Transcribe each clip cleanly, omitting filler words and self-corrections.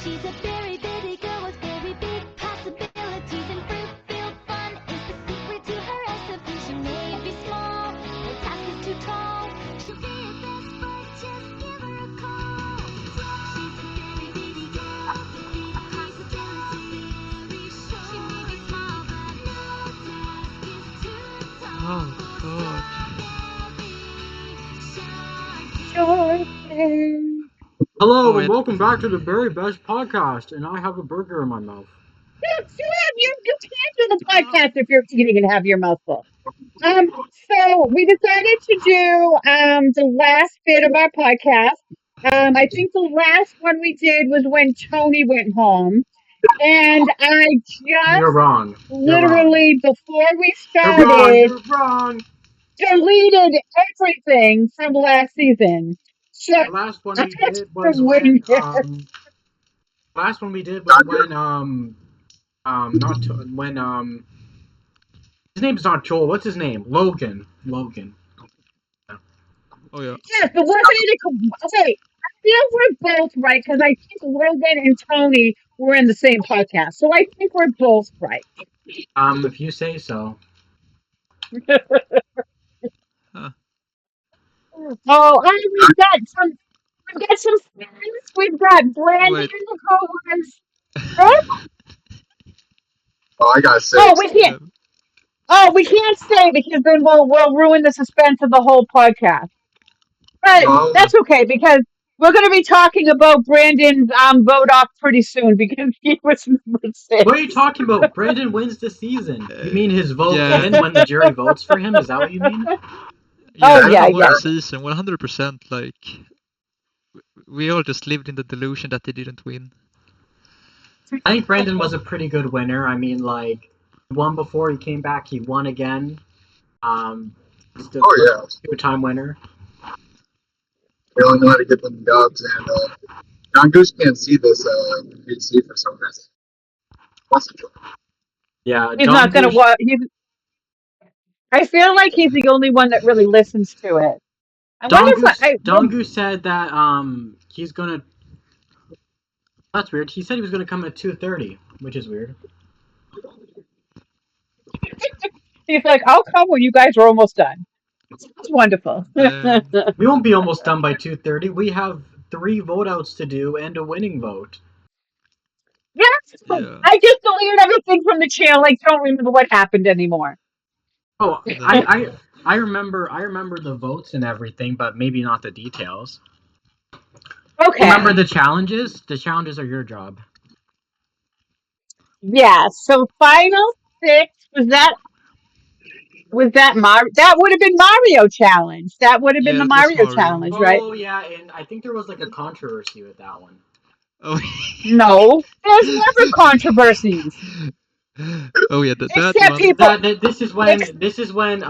She's a very bitty girl with very big possibilities, and fruit-filled fun is the secret to her recipe. She may be small, her task is too tall. She'll be your best bud, just give her a call. She's a very bitty girl with big possibilities. She may be small, but no task is too tall. Oh god. Hello Oh, and welcome back to the very best podcast, and I have a burger in my mouth. You can't do the podcast if you're eating and have your mouth full. So we decided to do the last bit of our podcast. I think the last one we did was when Tony went home, and I You're just wrong. You're wrong. literally before we You're wrong. started You're wrong. deleted everything from last season. So The last one I we have did to was win when here. last one we did was when not to, when his name's not Joel. What's his name? Logan. Logan. Oh yeah. Yes, but wasn't it okay? I feel we're both right because I think Logan and Tony were in the same podcast, so I think we're both right. If you say so. Huh. Oh, and we've got some friends. We've got Brandon Wait. who was huh? Oh, I got Oh, six. we can't. Oh, we can't say because then we'll ruin the suspense of the whole podcast. But Well, that's okay because we're going to be talking about Brandon's vote off pretty soon because he was number What are you 6. talking about? Brandon wins the season. You mean his vote Yeah. in when the jury votes for him? Is that what you mean? Yeah, Oh, yeah, he won yeah. the season 100%. Like, we all just lived in the delusion that they didn't win. I think Brandon was a pretty good winner. I mean, like, he won before he came back. He won again. He's the oh yeah, two-time winner. we only know how to get them dubs, and John Goose can't see this PC for some reason. What's the trouble? Yeah, He's not going to Dongush, watch. I feel like he's the only one that really listens to it. I wonder if Dongush said that he's gonna. That's weird. He said he was gonna come at 2:30, which is weird. he's like, I'll come when you guys are almost done. It's wonderful. We won't be almost done by 2:30. We have 3 vote outs to do and a winning vote. Yes, Yeah. I just deleted everything from the channel. I don't remember what happened anymore. Oh, No. I remember the votes and everything, but maybe not the details. Okay. Remember the challenges? The challenges are your job. Yeah. So final 6 that would have been Mario challenge. That would have been Yeah, the it was Mario Mario. challenge, right? Oh yeah, and I think there was like a controversy with that one. Oh. No, there's never controversies Oh yeah, that except one. people. This is when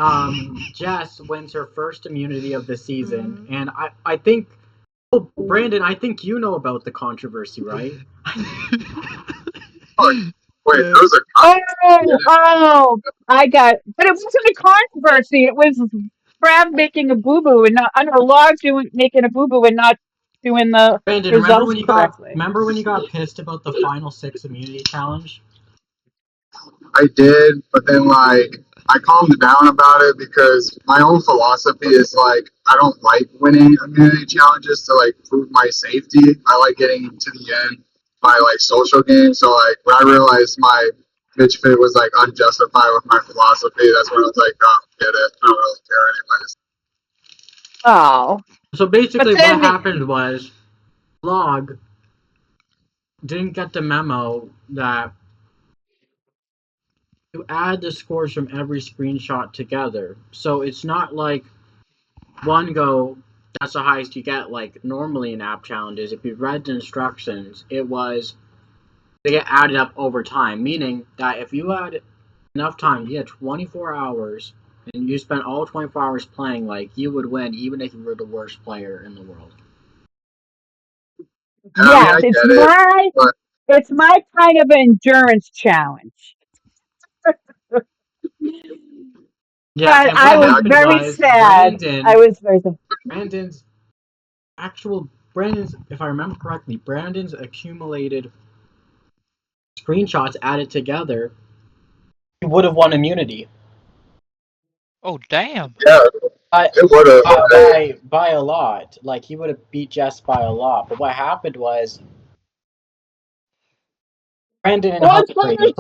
Jess wins her first immunity of the season, and I think Brandon, I think you know about the controversy, right? Wait, Yeah. those are I got, but it wasn't a controversy. It was Crab making a boo boo and not under log doing making a boo boo and not doing the Brandon, results correctly. remember when you got pissed about the final 6 immunity challenge? I did, but then like I calmed down about it because my own philosophy is like I don't like winning immunity challenges to like prove my safety. I like getting to the end by like social games. So like when I realized my bitch fit was like unjustified with my philosophy, that's when I was like, oh, get it. I don't really care anyways. Oh, So but basically what then happened was Log didn't get the memo that you add the scores from every screenshot together. So it's not like one go, that's the highest you get, like normally in app challenges. If you read the instructions, it was they get added up over time, meaning that if you had enough time, you had 24 hours, and you spent all 24 hours playing, like you would win, even if you were the worst player in the world. I mean, yes, I get it, but it's my kind of endurance challenge. Yeah, But and I what was yeah, happened very was sad. I was very sad. Brandon's actual Brandon's, if I remember correctly, Brandon's accumulated screenshots added together, he would have won immunity. Oh damn! Yeah, it would have. By a lot. Like he would have beat Jess by a lot. But what happened was Brandon and What's Hungry.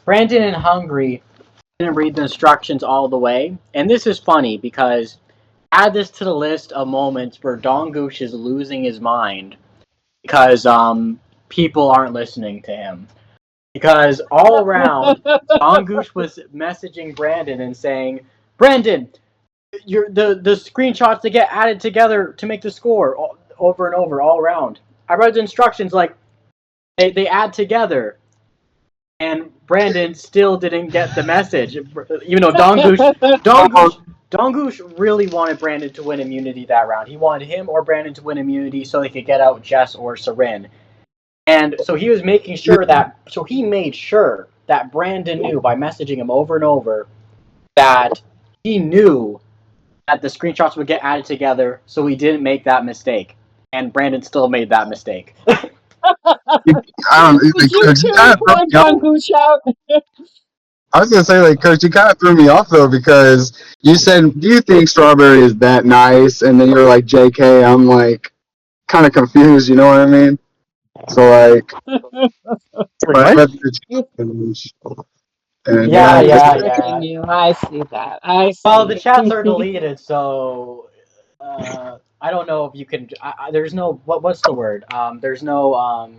Brandon and Hungry didn't read the instructions all the way. And this is funny because add this to the list of moments where Dongush is losing his mind because people aren't listening to him. Because all around, Dongush was messaging Brandon and saying, Brandon, the screenshots that get added together to make the score over and over all around. I read the instructions like they add together, and Brandon still didn't get the message. Even though Dongush really wanted Brandon to win immunity that round. He wanted him or Brandon to win immunity so they could get out Jess or Seren. And so he was making sure he made sure that Brandon knew by messaging him over and over that he knew that the screenshots would get added together, so he didn't make that mistake. And Brandon still made that mistake. I don't. Did you two throw John Gooch out? I was gonna say, like, Coach, you kind of threw me off though because you said, "Do you think Strawberry is that nice?" And then you're like, "JK." I'm like, kind of confused. You know what I mean? So like, Right? And, Yeah. I see that. I see. Well, the chats are deleted, so I don't know if you can. There's no what's the word? There's no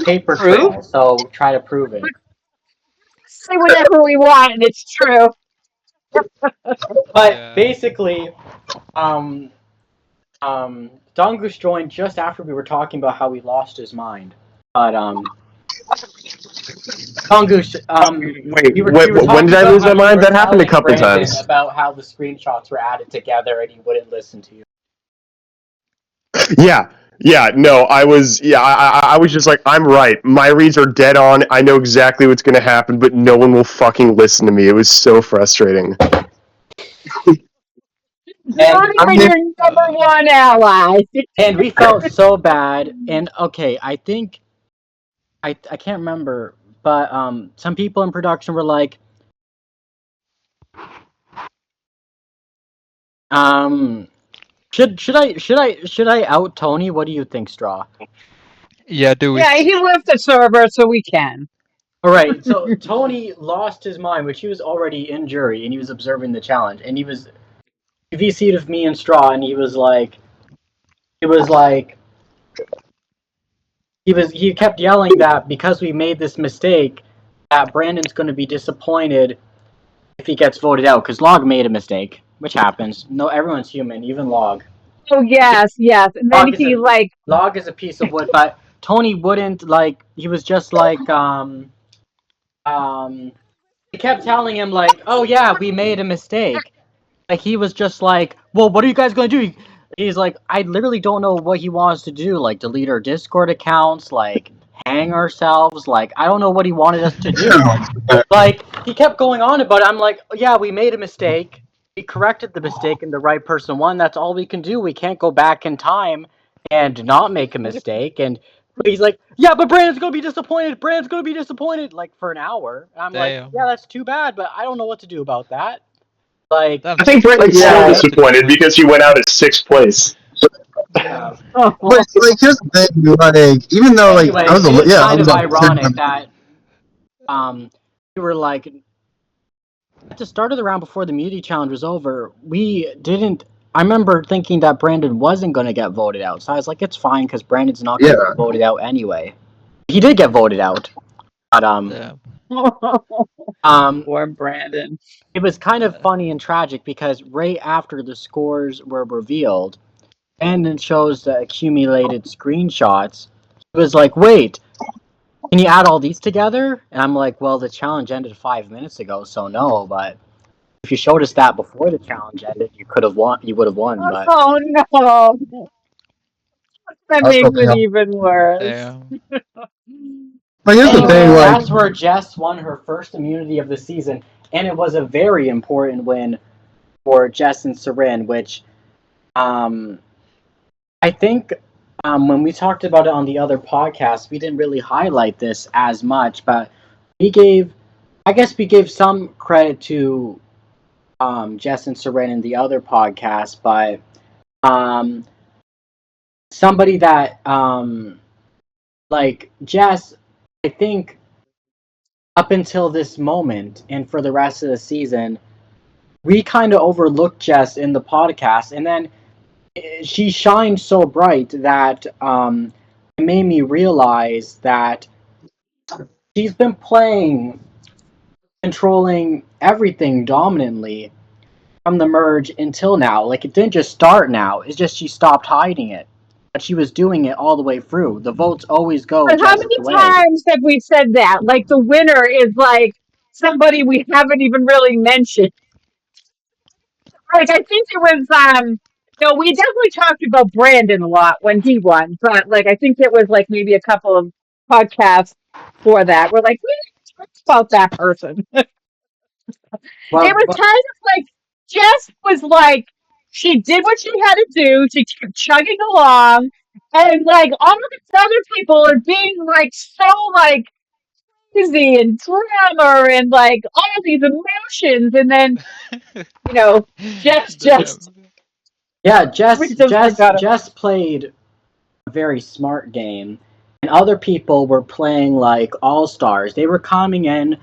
paper trail. So try to prove it. Say whatever we want, and it's true. But Yeah. basically, Dongush joined just after we were talking about how he lost his mind. But Dongush, Wait, we were when talking did I about lose how my you mind? were That happened a telling couple Brandon times. about how the screenshots were added together and he wouldn't listen to you. Yeah, no, I was just like, I'm right. My reads are dead on. I know exactly what's going to happen, but no one will fucking listen to me. It was so frustrating. Not even your number one ally. And we felt so bad. And okay, I think I can't remember, but some people in production were like, should I out Tony? What do you think, Straw? Yeah, do it. Yeah, he left the server, so we can. All right, so Tony lost his mind, which he was already in jury and he was observing the challenge, and he was VC'd of me and Straw, and he kept yelling that because we made this mistake, that Brandon's going to be disappointed if he gets voted out because Log made a mistake, which happens. No, everyone's human, even Log. Oh yes. And then he Log is a piece of wood, but Tony wouldn't like. He was just like He kept telling him like, "Oh yeah, we made a mistake." Like he was just like, "Well, what are you guys gonna do?" He's like, "I literally don't know what he wants to do. Like delete our Discord accounts, like hang ourselves. Like I don't know what he wanted us to do." Like he kept going on about it. I'm like, "Yeah, we made a mistake. We corrected the mistake, and the right person won. That's all we can do. We can't go back in time and not make a mistake." And he's like, "Yeah, but Brandon's gonna be disappointed. Brandon's gonna be disappointed." Like for an hour. And I'm like, Damn. "Yeah, that's too bad, but I don't know what to do about that." Like, Damn, I think Brandon's still disappointed because he went out at 6th place. yeah. But like, here's the thing, like, even though like Anyway, I was, it is I kind was of on ironic that we were like at the start of the round before the immunity challenge was over. We didn't. I remember thinking that Brandon wasn't going to get voted out, so I was like, "It's fine because Brandon's not going to get voted out anyway." He did get voted out, but poor Brandon. it was kind of funny and tragic because right after the scores were revealed, Brandon shows the accumulated screenshots. It was like, wait, can you add all these together? And I'm like, well, the challenge ended 5 minutes ago, so no. But if you showed us that before the challenge ended, you could have won. You would have won. But Oh no, that makes it even worse. damn. But here's the thing, like, that's where Jess won her first immunity of the season, and it was a very important win for Jess and Seren, which I think when we talked about it on the other podcast, we didn't really highlight this as much, but I guess we gave some credit to Jess and Seren in the other podcast, but um, somebody that like Jess, I think up until this moment and for the rest of the season, we kind of overlooked Jess in the podcast, and then she shined so bright that it made me realize that she's been playing, controlling everything dominantly from the merge until now. Like, it didn't just start now, it's just she stopped hiding it. But she was doing it all the way through. The votes always go But how Jess's many way. times have we said that? Like the winner is like somebody we haven't even really mentioned. Like I think it was we definitely talked about Brandon a lot when he won, but like I think it was like maybe a couple of podcasts for that. We're like, we didn't talk about that person. It Well, was kind of like Jess was like she did what she had to do. She kept chugging along, and like all of these other people are being like so like crazy and drama and like all of these emotions, and then Jess just Damn. yeah, we just forgot it. Jess played a very smart game, and other people were playing like all stars. They were coming in,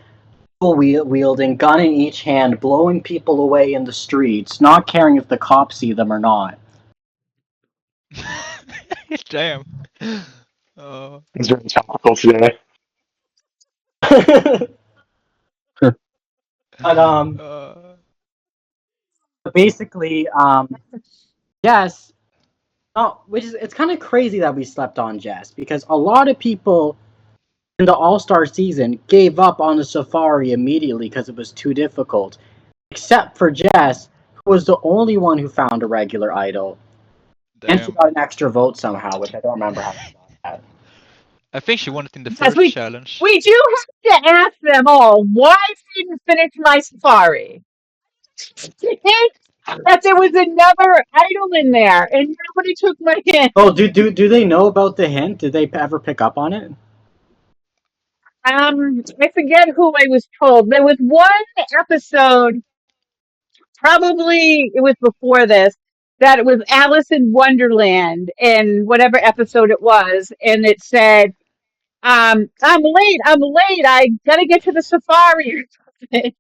wielding, gun in each hand, blowing people away in the streets, not caring if the cops see them or not. Damn. Oh. It's very topical today. But Uh, basically, Jess. Oh, which is it's kind of crazy that we slept on Jess because a lot of people in the All Star season gave up on the Safari immediately because it was too difficult, except for Jess, who was the only one who found a regular idol, and she damn. got an extra vote somehow, which I don't remember how she got that. I think she won it in the Because first challenge. we do have to ask them all why I didn't finish my safari. That there was another idol in there and nobody took my hint. Oh, do they know about the hint? Did they ever pick up on it? I forget who I was told. There was one episode, probably it was before this, that it was Alice in Wonderland and whatever episode it was, and it said, I'm late, I gotta get to the safari or something.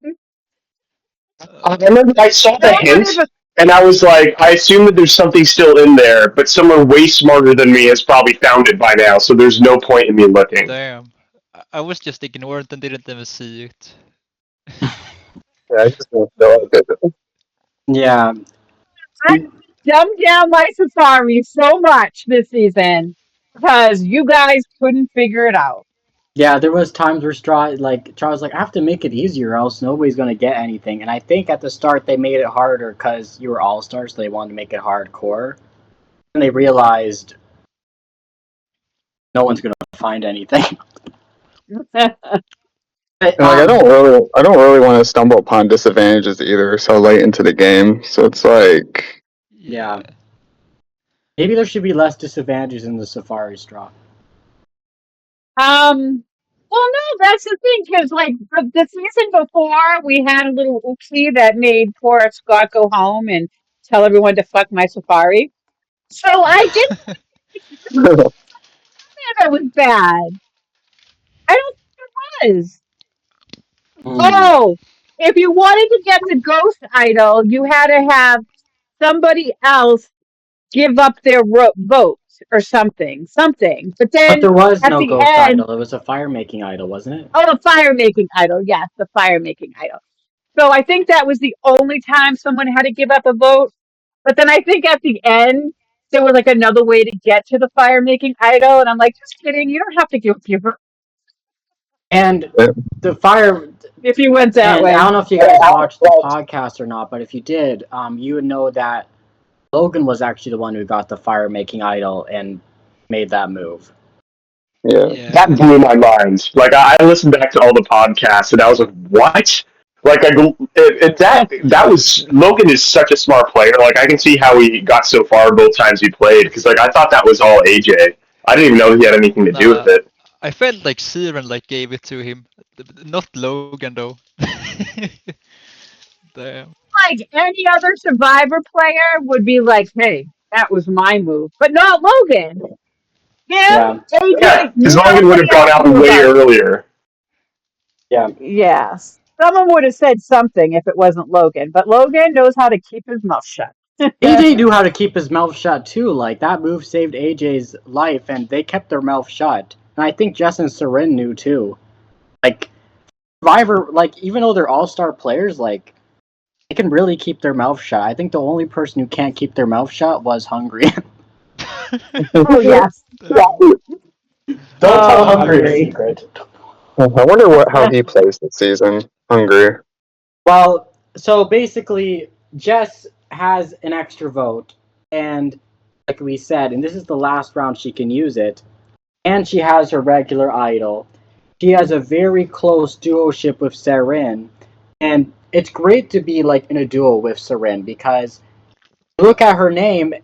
I remember I saw the Nobody hint, was and I was like, I assume that there's something still in there, but someone way smarter than me has probably found it by now, so there's no point in me looking. Damn. I was just ignored and didn't even see it. Yeah, I just don't know. Yeah, I dumbed down my safari so much this season because you guys couldn't figure it out. yeah. There was times where Straw was like, I have to make it easier, or else nobody's gonna get anything. And I think at the start they made it harder because you were all stars, so they wanted to make it hardcore. And they realized no one's gonna find anything. But, And like I don't really want to stumble upon disadvantages either so late into the game. So it's like Yeah. Maybe there should be less disadvantages in the Safari Straw. Well, no, that's the thing, because like the season before, we had a little oopsie that made poor Scott go home and tell everyone to fuck my safari. So I did yeah, that was bad. I don't think it was. Mm. Oh, if you wanted to get the ghost idol, you had to have somebody else give up their vote or something. But But then there was at no the ghost end, idol. It was a fire making idol, wasn't it? oh, the fire making idol. Yes, the fire making idol. So I think that was the only time someone had to give up a vote. But then I think at the end, there was like another way to get to the fire making idol. And I'm like, just kidding. You don't have to give up your vote And the fire. if you went that And way. I don't know if you guys watched the podcast or not, but if you did, you would know that Logan was actually the one who got the fire making idol and made that move. That blew my mind. Like I listened back to all the podcasts, and I was like, "What? Like that was Logan is such a smart player. Like I can see how he got so far both times he played because like I thought that was all AJ. I didn't even know he had anything to do with Nah, it. I felt like Siren like gave it to him, not Logan though. Damn. Like any other Survivor player would be like, "Hey, that was my move," but not Logan. Yeah. AJ, Yeah, because Logan would nobody have gone else out knew way about it. earlier. Yeah. Yeah, someone would have said something if it wasn't Logan, but Logan knows how to keep his mouth shut. AJ knew how to keep his mouth shut too. Like that move saved AJ's life, and they kept their mouth shut. And I think Jess and Seren knew too. Like Survivor, like even though they're all-star players, like they can really keep their mouth shut. I think the only person who can't keep their mouth shut was Hungry. Oh yes. Don't tell Oh, Hungry the Hungry. secret. I wonder how he plays this season. Hungry. Well, so basically, Jess has an extra vote, and like we said, and this is the last round she can use it, and she has her regular idol. She has a very close duoship with Seren, and it's great to be like in a duo with Seren because you look at her name,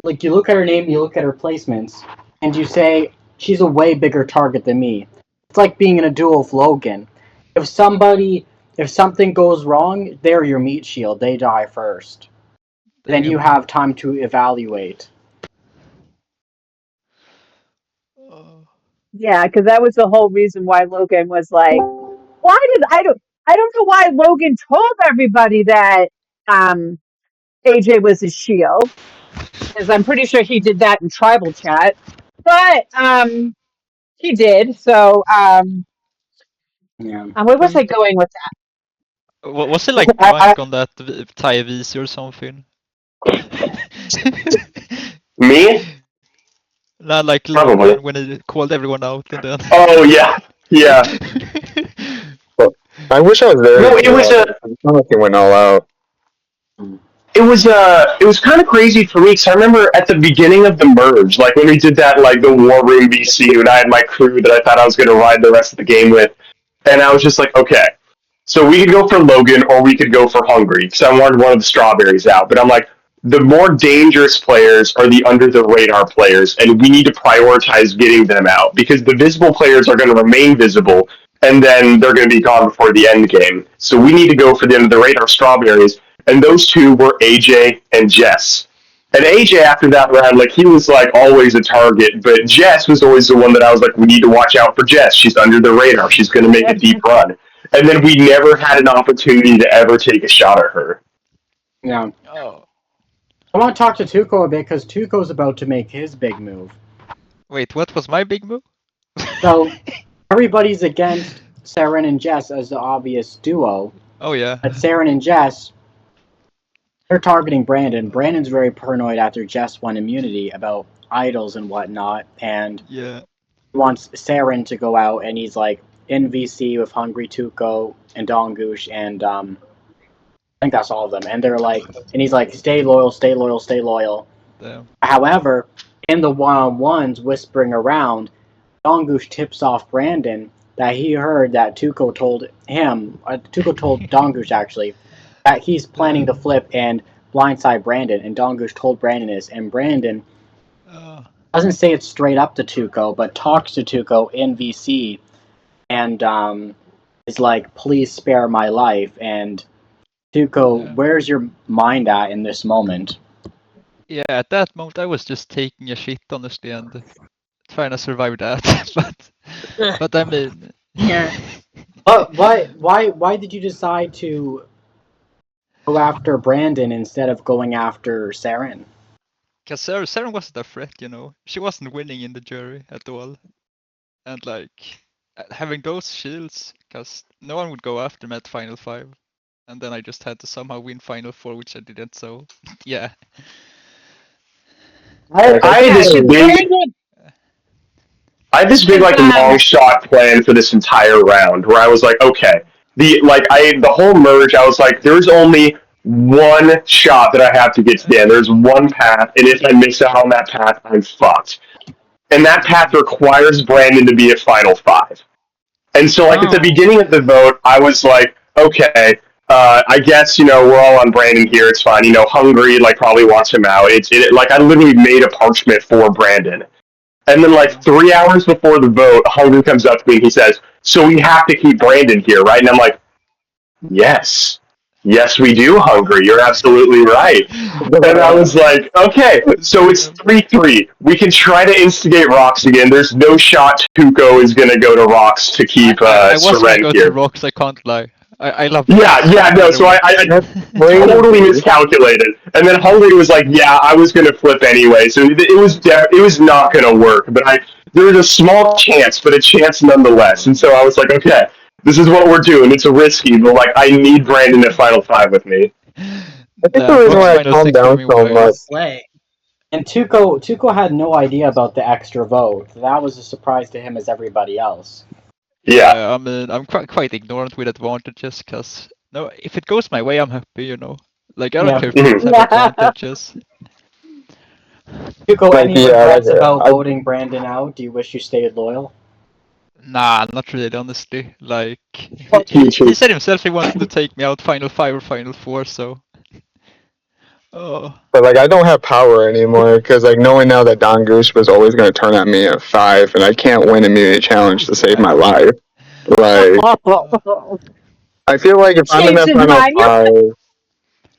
like you look at her name, you look at her placements, and you say she's a way bigger target than me. It's like being in a duo with Logan. If something goes wrong, they're your meat shield. They die first. Then you have time to evaluate. Oh. Yeah, because that was the whole reason why Logan was like, why did I don't know why Logan told everybody that um AJ was his shield, because I'm pretty sure he did that in tribal chat. But he did. So Yeah. where was I going with Was it like drunk on that Thai VC or something? Me? Not like Probably. Logan when he called everyone out and then. Oh yeah, yeah. I wish I was there. No, it was It's not like he went all out. it was kind of crazy for me because I remember at the beginning of the merge, like when we did that, like the War Room VC, and I had my crew that I thought I was going to ride the rest of the game with, and I was just like, okay, so we could go for Logan or we could go for Hungry because I wanted one of the strawberries out, but I'm like, the more dangerous players are the under the radar players, and we need to prioritize getting them out because the visible players are going to remain visible, and then they're going to be gone before the end game. So we need to go for the under the radar strawberries, and those two were AJ and Jess. And AJ after that round, like he was like always a target, but Jess was always the one that I was like, we need to watch out for Jess. She's under the radar. She's going to make a deep run. And then we never had an opportunity to ever take a shot at her. Yeah. Oh. I want to talk to Tuco a bit because Tuco's about to make his big move. Wait, what was my big move? So everybody's against Seren and Jess as the obvious duo, Oh yeah. but Seren and Jess, they're targeting Brandon. Brandon's very paranoid after Jess won immunity about idols and whatnot, and Yeah. he wants Seren to go out, and he's like in VC with Hungry Tuco and Dongush, and I think that's all of them. And they're like, and he's like, stay loyal, stay loyal, stay loyal. Damn. However, in the one-on-ones whispering around, Dongush tips off Brandon that he heard that Tuco told him, Tuco told Dongush actually, that he's planning to flip and blindside Brandon, and Dongush told Brandon this, and Brandon doesn't say it straight up to Tuco, but talks to Tuco in VC, and is like, please spare my life, and Tuco, where's your mind at in this moment? Yeah, at that moment I was just taking a shit honestly and trying to survive that. but I mean Yeah. But why did you decide to go after Brandon instead of going after Seren? Because Saren wasn't a threat, you know. She wasn't winning in the jury at all. And like having those shields, because no one would go after me at Final 5. And then I just had to somehow win Final 4, which I didn't, so yeah. I had this big like long shot plan for this entire round where I was like, okay, the whole merge, I was like, there's only one shot that I have to get to the end. There's one path, and if I miss out on that path, I'm fucked. And that path requires Brandon to be at Final 5. And so, like, at the beginning of the vote, I was like, okay, I guess, we're all on Brandon here. It's fine. Hungary, probably wants him out. I literally made a parchment for Brandon. And then, 3 hours before the vote, Hungary comes up to me and he says, so we have to keep Brandon here, right? And I'm like, yes. Yes, we do, Hungary. You're absolutely right. And I was like, okay, so it's 3-3. We can try to instigate Rocks again. There's no shot Tuco is going to go to Rocks to keep I was gonna Seren go to here. Rocks, I can't lie. I love Yeah, no, so I totally miscalculated. And then Hungary was like, yeah, I was going to flip anyway. So it was not going to work. But there was a small chance, but a chance nonetheless. And so I was like, okay, this is what we're doing. It's a risky, but I need Brandon at Final 5 with me. I think the reason why I calmed down so much. Play. And Tuco had no idea about the extra vote. That was a surprise to him as everybody else. Yeah. I mean, I'm quite ignorant with advantages, because if it goes my way, I'm happy, I don't care if teams have advantages. Tuco, any regrets about voting Brandon out? Do you wish you stayed loyal? Nah, not really, honestly. He said himself he wanted to take me out Final 5 or Final 4, so... Oh. But I don't have power anymore, because knowing now that Don Goose was always going to turn at me at 5, and I can't win Immunity Challenge to save my life. I feel like if I'm in that Final 5...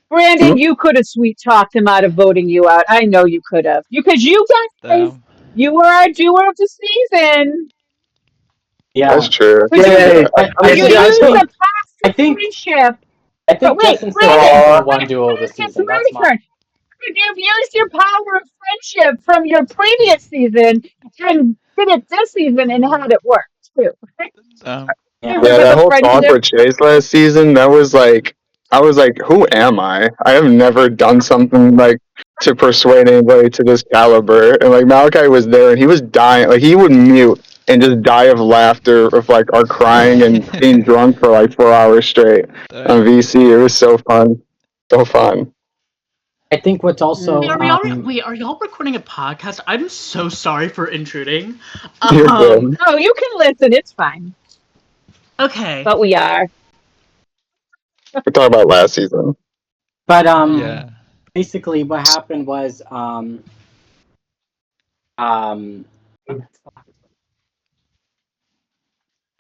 Brandon, you could have sweet talked him out of voting you out. I know you could have. Because you guys, you were our doer of the season. Yeah, that's true. You used the past friendship. I think Justin said one duo of the season. That's my... You've used your power of friendship from your previous season and did it this season and had it work too. Yeah, that whole talk with Chase last season, that was I was like, who am I? I have never done something to persuade anybody to this caliber. And Malachi was there and he was dying. He would mute and just die of laughter of our crying and being drunk for 4 hours straight on VC. It was so fun. So fun. I think what's also... Wait, are y'all recording a podcast? I'm so sorry for intruding. You're good. Oh, you can listen. It's fine. Okay. But we are. We're talking about last season. But basically what happened was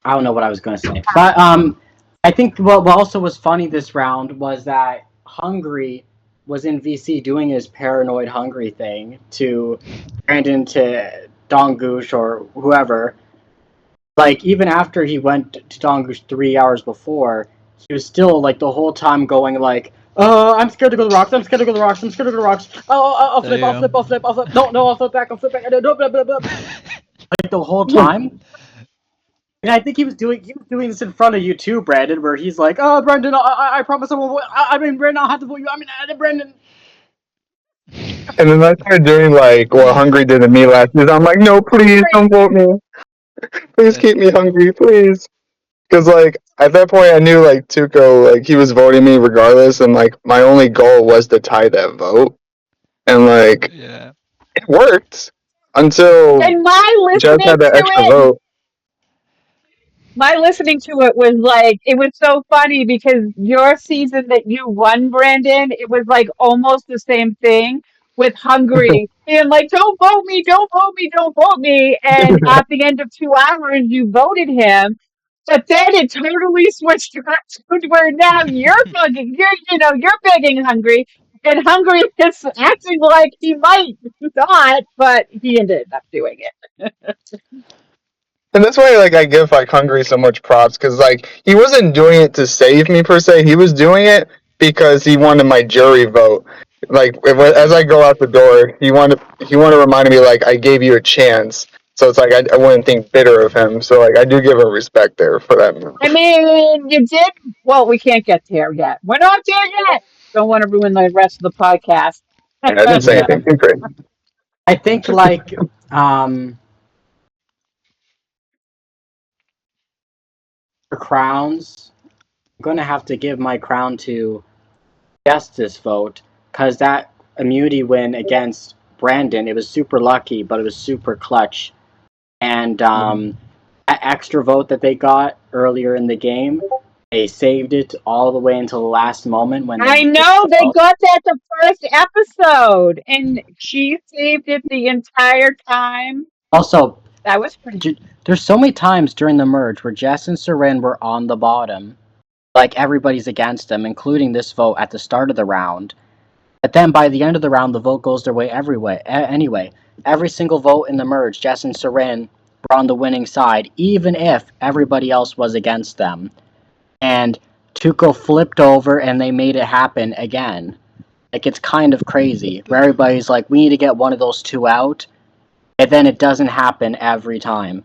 I don't know what I was going to say. But I think what also was funny this round was that Hungary was in VC doing his paranoid Hungry thing to Brandon, to Dongush or whoever. Even after he went to Dongush 3 hours before, he was still the whole time going I'm scared to go to the rocks. I'm scared to go to the rocks. I'm scared to go to the rocks. I'll flip. No, I'll flip back. I'll flip back. The whole time. And I think he was doing this in front of you too, Brandon, where he's like, "Oh, Brandon, I promise I won't. Brandon, I'll have to vote you. Brandon." And then I started doing what Hungry did to me last year. I'm like, no, please don't vote me. Please keep me Hungry, please. Because at that point I knew Tuco he was voting me regardless, and my only goal was to tie that vote, and it worked until Jess had that extra vote. My listening to it was it was so funny because your season that you won, Brandon, it was almost the same thing with Hungary being don't vote me, don't vote me, don't vote me. And at the end of 2 hours, you voted him. But then it totally switched to where now you're begging Hungry, and Hungry is acting like he might not, but he ended up doing it. And that's why I give Hungry so much props, because he wasn't doing it to save me per se. He was doing it because he wanted my jury vote. As I go out the door, he wanted to remind me I gave you a chance. So it's I wouldn't think bitter of him. So I do give him respect there for that move. I mean, you did. Well, we can't get there yet. We're not there yet. Don't want to ruin the rest of the podcast. I didn't say anything too great. I think for crowns, I'm going to have to give my crown to Justice vote, because that immunity win against Brandon, it was super lucky, but it was super clutch. And that extra vote that they got earlier in the game, They saved it all the way until the last moment when I they know they felt. got that the first episode, and she saved it the entire time. Also, That was pretty. there's so many times during the merge where Jess and Seren were on the bottom, like everybody's against them, including this vote at the start of the round. But then by the end of the round, the vote goes their way anyway. Every single vote in the merge, Jess and Seren were on the winning side, even if everybody else was against them. And Tuco flipped over and they made it happen again. Like, it's kind of crazy. Where everybody's like, we need to get one of those two out, and then it doesn't happen every time.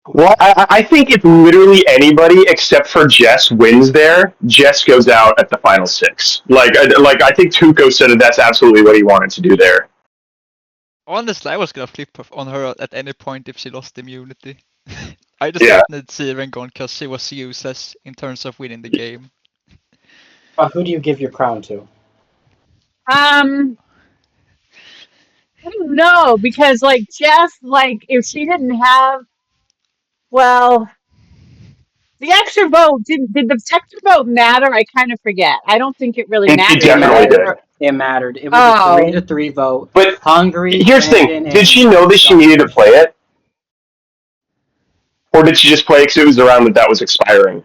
Well, I think if literally anybody except for Jess wins there, Jess goes out at the final 6. Like I think Tuco said that that's absolutely what he wanted to do there. Honestly, I was gonna flip on her at any point if she lost immunity. I just Yeah. wanted Siren gone because she was useless in terms of winning the game. Who do you give your crown to? I don't know, because like Jess, like if she didn't have, well, the extra vote did the extra vote matter? I kind of forget. I don't think it really It mattered. definitely did. It mattered. It was a 3-3 vote. But Hungry. here's the thing: Brandon, did she know that she needed to play it, or did she just play it because it was around that was expiring?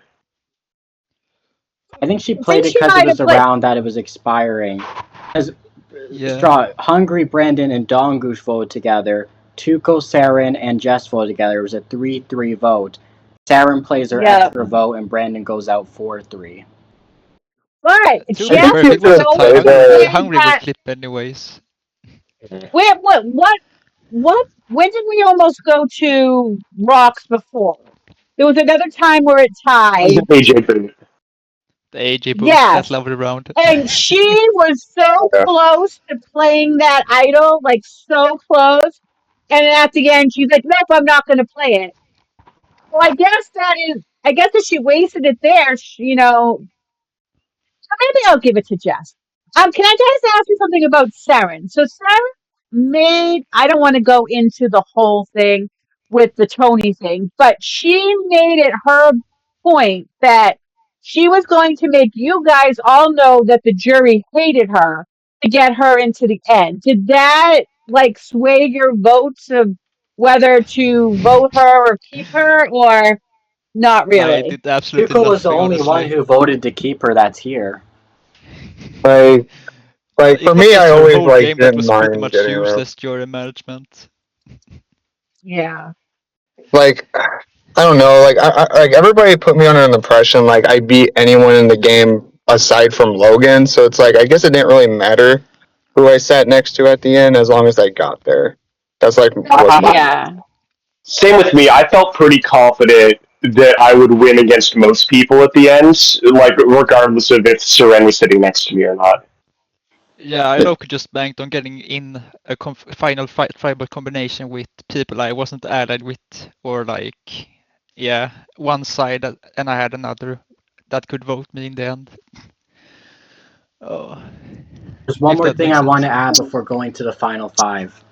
I think she played it because it was around that it was expiring. Because Hungry, Brandon, and Dongush voted together. Tuco, Saren, and Jess voted together. It was a 3-3 vote. Saren plays her extra vote, and Brandon goes out 4-3. Right. To be Jess fair, if it was wasn't so tied, big Hungry would that- flip anyways. What? When did we almost go to rocks before? There was another time where it tied. AJ boot. The AJ boost, Yes. that lovely round. And she was so close to playing that idol, like so close. And at the end, she's like, "Nope, I'm not going to play it." Well, I guess if she wasted it there, maybe I'll give it to Jess. Can I just ask you something about Saren? So Saren I don't want to go into the whole thing with the Tony thing, but she made it her point that she was going to make you guys all know that the jury hated her to get her into the end. Did that sway your votes of whether to vote her or keep her, or not really? I did absolutely Tuco nothing, was the only honestly. one who voted to keep her that's here. Like It for was me, just I her always whole like game that didn't was pretty mind much getting rid of. useless jury management. Yeah. Like I don't know, like everybody put me under an impression like I beat anyone in the game aside from Logan, so it's like I guess it didn't really matter who I sat next to at the end as long as I got there. That's like Same with me. I felt pretty confident that I would win against most people at the end, like regardless of if Seren was sitting next to me or not. Yeah, I could just banked on getting in a final tribal combination with people I wasn't allied with, or one side, and I had another that could vote me in the end. Oh. There's one more thing I want to add before going to the final 5.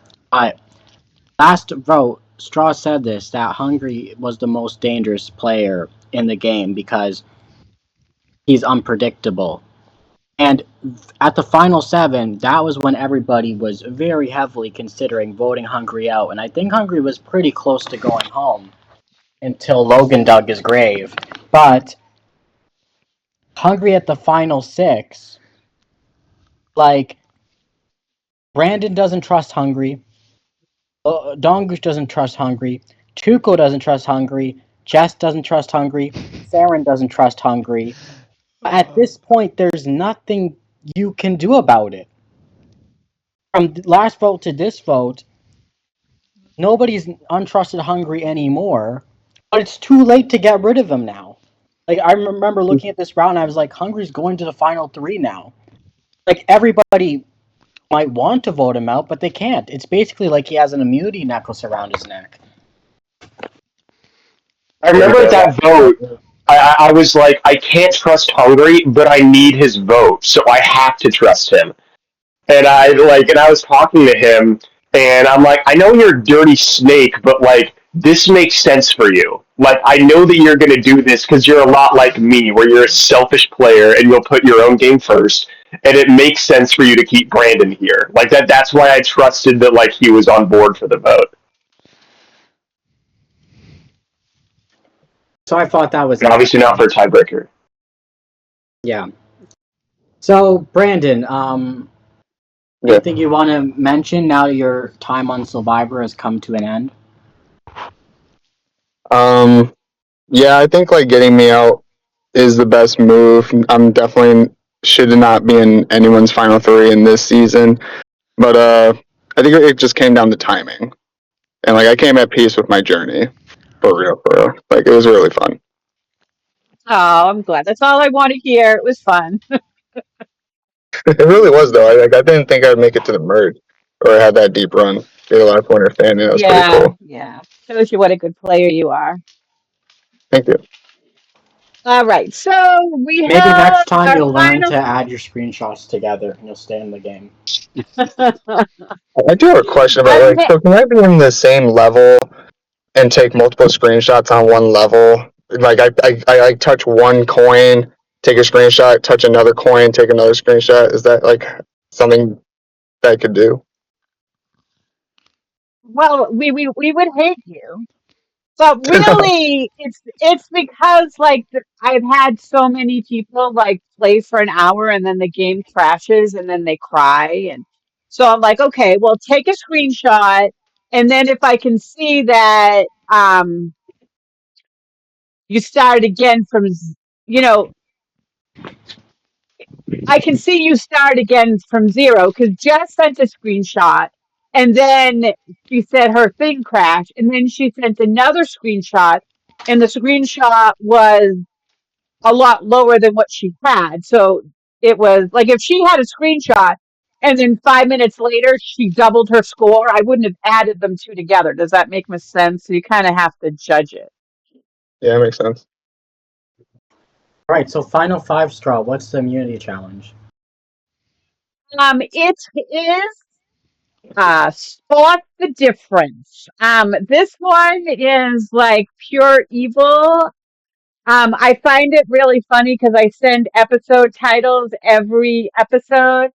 Last vote, Straw said this, that Hungry was the most dangerous player in the game because he's unpredictable. And at the final 7, that was when everybody was very heavily considering voting Hungry out. And I think Hungry was pretty close to going home until Logan dug his grave. But Hungry at the final 6, Brandon doesn't trust Hungry. Dongush doesn't trust Hungry. Tuco doesn't trust Hungry. Jess doesn't trust Hungry. Saren doesn't trust Hungry. At this point, there's nothing you can do about it. From last vote to this vote, nobody's untrusted Hungry anymore. But it's too late to get rid of him now. I remember looking at this round and I was like, Hungry's going to the final 3 now. Everybody might want to vote him out, but they can't. It's basically like he has an immunity necklace around his neck. I remember at that vote, I was like, I can't trust Hungry, but I need his vote, so I have to trust him. And I was talking to him, and I'm like, I know you're a dirty snake, but this makes sense for you. Like, I know that you're going to do this because you're a lot like me, where you're a selfish player and you'll put your own game first. And it makes sense for you to keep Brandon here. Like, that's why I trusted that, like, he was on board for the vote. So I thought that was And obviously not for a tiebreaker. Yeah. So Brandon, Yeah. anything you want to mention now that your time on Survivor has come to an end? Yeah, I think like getting me out is the best move. I'm definitely should not be in anyone's final three in this season, but I think it just came down to timing, and like I came at peace with my journey, for real, for real. Like it was really fun. Oh, I'm glad. That's all I want to hear. It was fun. It really was though. I didn't think I'd make it to the merge or have that deep run. Get a lot of pointer fan. That was pretty Yeah, cool. yeah. Shows you what a good player you are. Thank you. All right, so we Maybe have next time our you'll learn final. to add your screenshots together and you'll stay in the game. I do have a question about like, Okay. so can I be in the same level and take multiple screenshots on one level? Like I touch one coin, take a screenshot, touch another coin, take another screenshot. Is that like something that I could do? Well, we would hate you, but really, it's because like I've had so many people like play for an hour and then the game crashes and then they cry, and so I'm like, okay, well, take a screenshot, and then if I can see that you started again from you know I can see you start again from zero because Jess sent a screenshot and then she said her thing crashed and then she sent another screenshot and the screenshot was a lot lower than what she had. So it was like if she had a screenshot and then 5 minutes later she doubled her score, I wouldn't have added them two together. Does that make sense? So you kind of have to judge it. Yeah, it makes sense. Alright, so final five straw, what's the immunity challenge? It is spot the difference. This one is like pure evil. I find it really funny because I send episode titles every episode,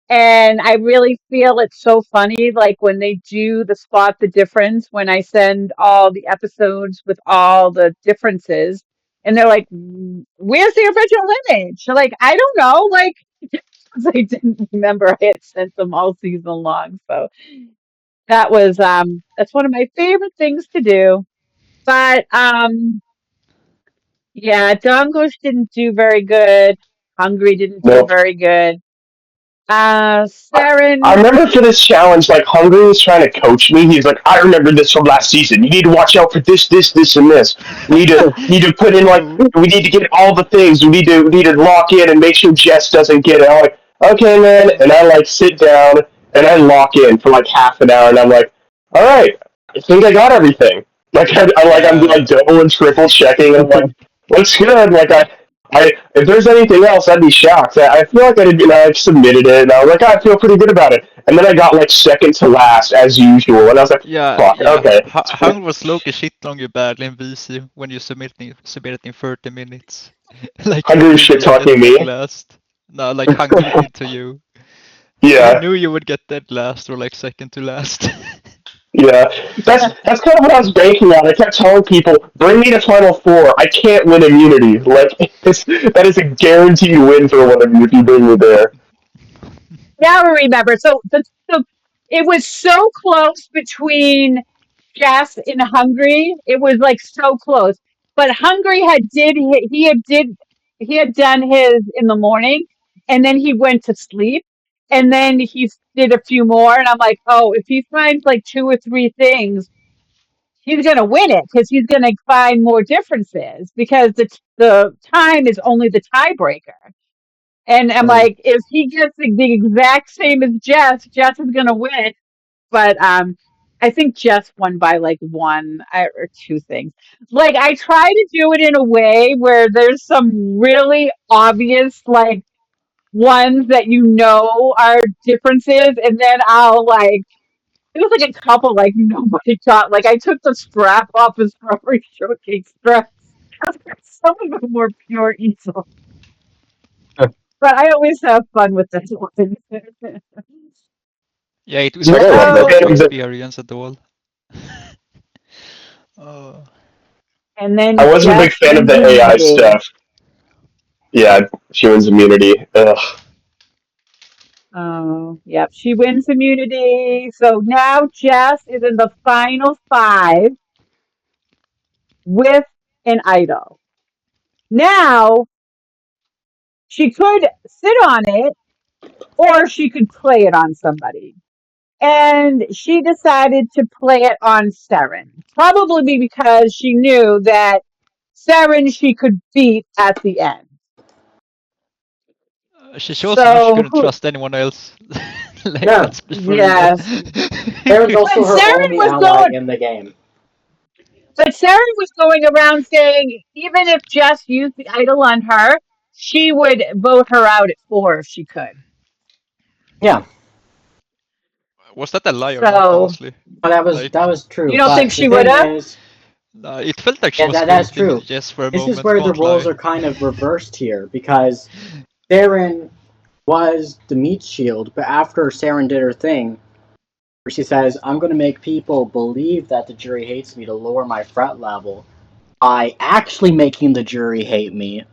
and I really feel it's so funny. Like when they do the spot the difference, when I send all the episodes with all the differences, and they're like, "Where's the original image?" They're like, I don't know. Like, 'cause I didn't remember I had sent them all season long, so. That was that's one of my favorite things to do. But yeah, Donglish didn't do very good. Hungry didn't do Nope. very good. I Saren, remember for this challenge, like, Hungry was trying to coach me. He's like, I remember this from last season. You need to watch out for this, this, this, and this. You need to put in, like, we need to get all the things. We need to lock in and make sure Jess doesn't get it. I'm like, okay, man. And I, like, sit down and I lock in for, like, half an hour. And I'm like, all right, I think I got everything. Like, I'm like double and triple checking. I'm like, looks good. Like, if there's anything else, I'd be shocked. I feel like I submitted it, and I was like, I feel pretty good about it. And then I got like second to last as usual, and I was like, Yeah, fuck, yeah. okay. Hung was low-key shit on you badly in VC when you submitted in 30 minutes. Like Hungry you was knew shit you would talking get dead me. last. No, like Hungry did to you. You Yeah, knew you would get dead last or like second to last. yeah. That's kind of what I was banking on. I kept telling people, bring me to Final Four. I can't win immunity. Like that is a guaranteed win for one of you if you bring me there. now I remember. So it was so close between Jess and Hungry. It was like so close. But Hungry he had done his in the morning and then he went to sleep and then he did a few more and I'm like, oh, if he finds like two or three things, he's gonna win it because he's gonna find more differences because the time is only the tiebreaker. And I'm like, if he gets the exact same as Jess is gonna win. But I think Jess won by like one or two things. Like I try to do it in a way where there's some really obvious like ones that you know are differences, and then I'll like It was like a couple, like nobody got. Like I took the strap off his rubber showcase strap. Some of them were pure evil, but I always have fun with this one. Yeah, it So I was got not one a more good fan of the. experience at all. Oh. And then I wasn't a big Jess fan of wins the AI immunity. stuff. Yeah, she wins immunity. Ugh. Oh, yep, she wins immunity. So now Jess is in the final 5 with an idol. Now she could sit on it or she could play it on somebody. And she decided to play it on Seren. Probably because she knew that Seren she could beat at the end. She also knew she So, couldn't trust anyone else. Like, Yeah. let's be for real. yes. Saren's But also her Seren only was ally going in the game. But Saren was going around saying even if Jess used the idol on her, she would vote her out at 4 if she could. Yeah. Was that a lie or not, So honestly? Well, that was Like, true. you don't think But the she would thing have? is, it felt like she yeah, was that's voting true. Jess for a This is moment, where the can't roles lie. are kind of reversed here because Saren was the meat shield, but after Saren did her thing, where she says, "I'm going to make people believe that the jury hates me to lower my threat level," by actually making the jury hate me,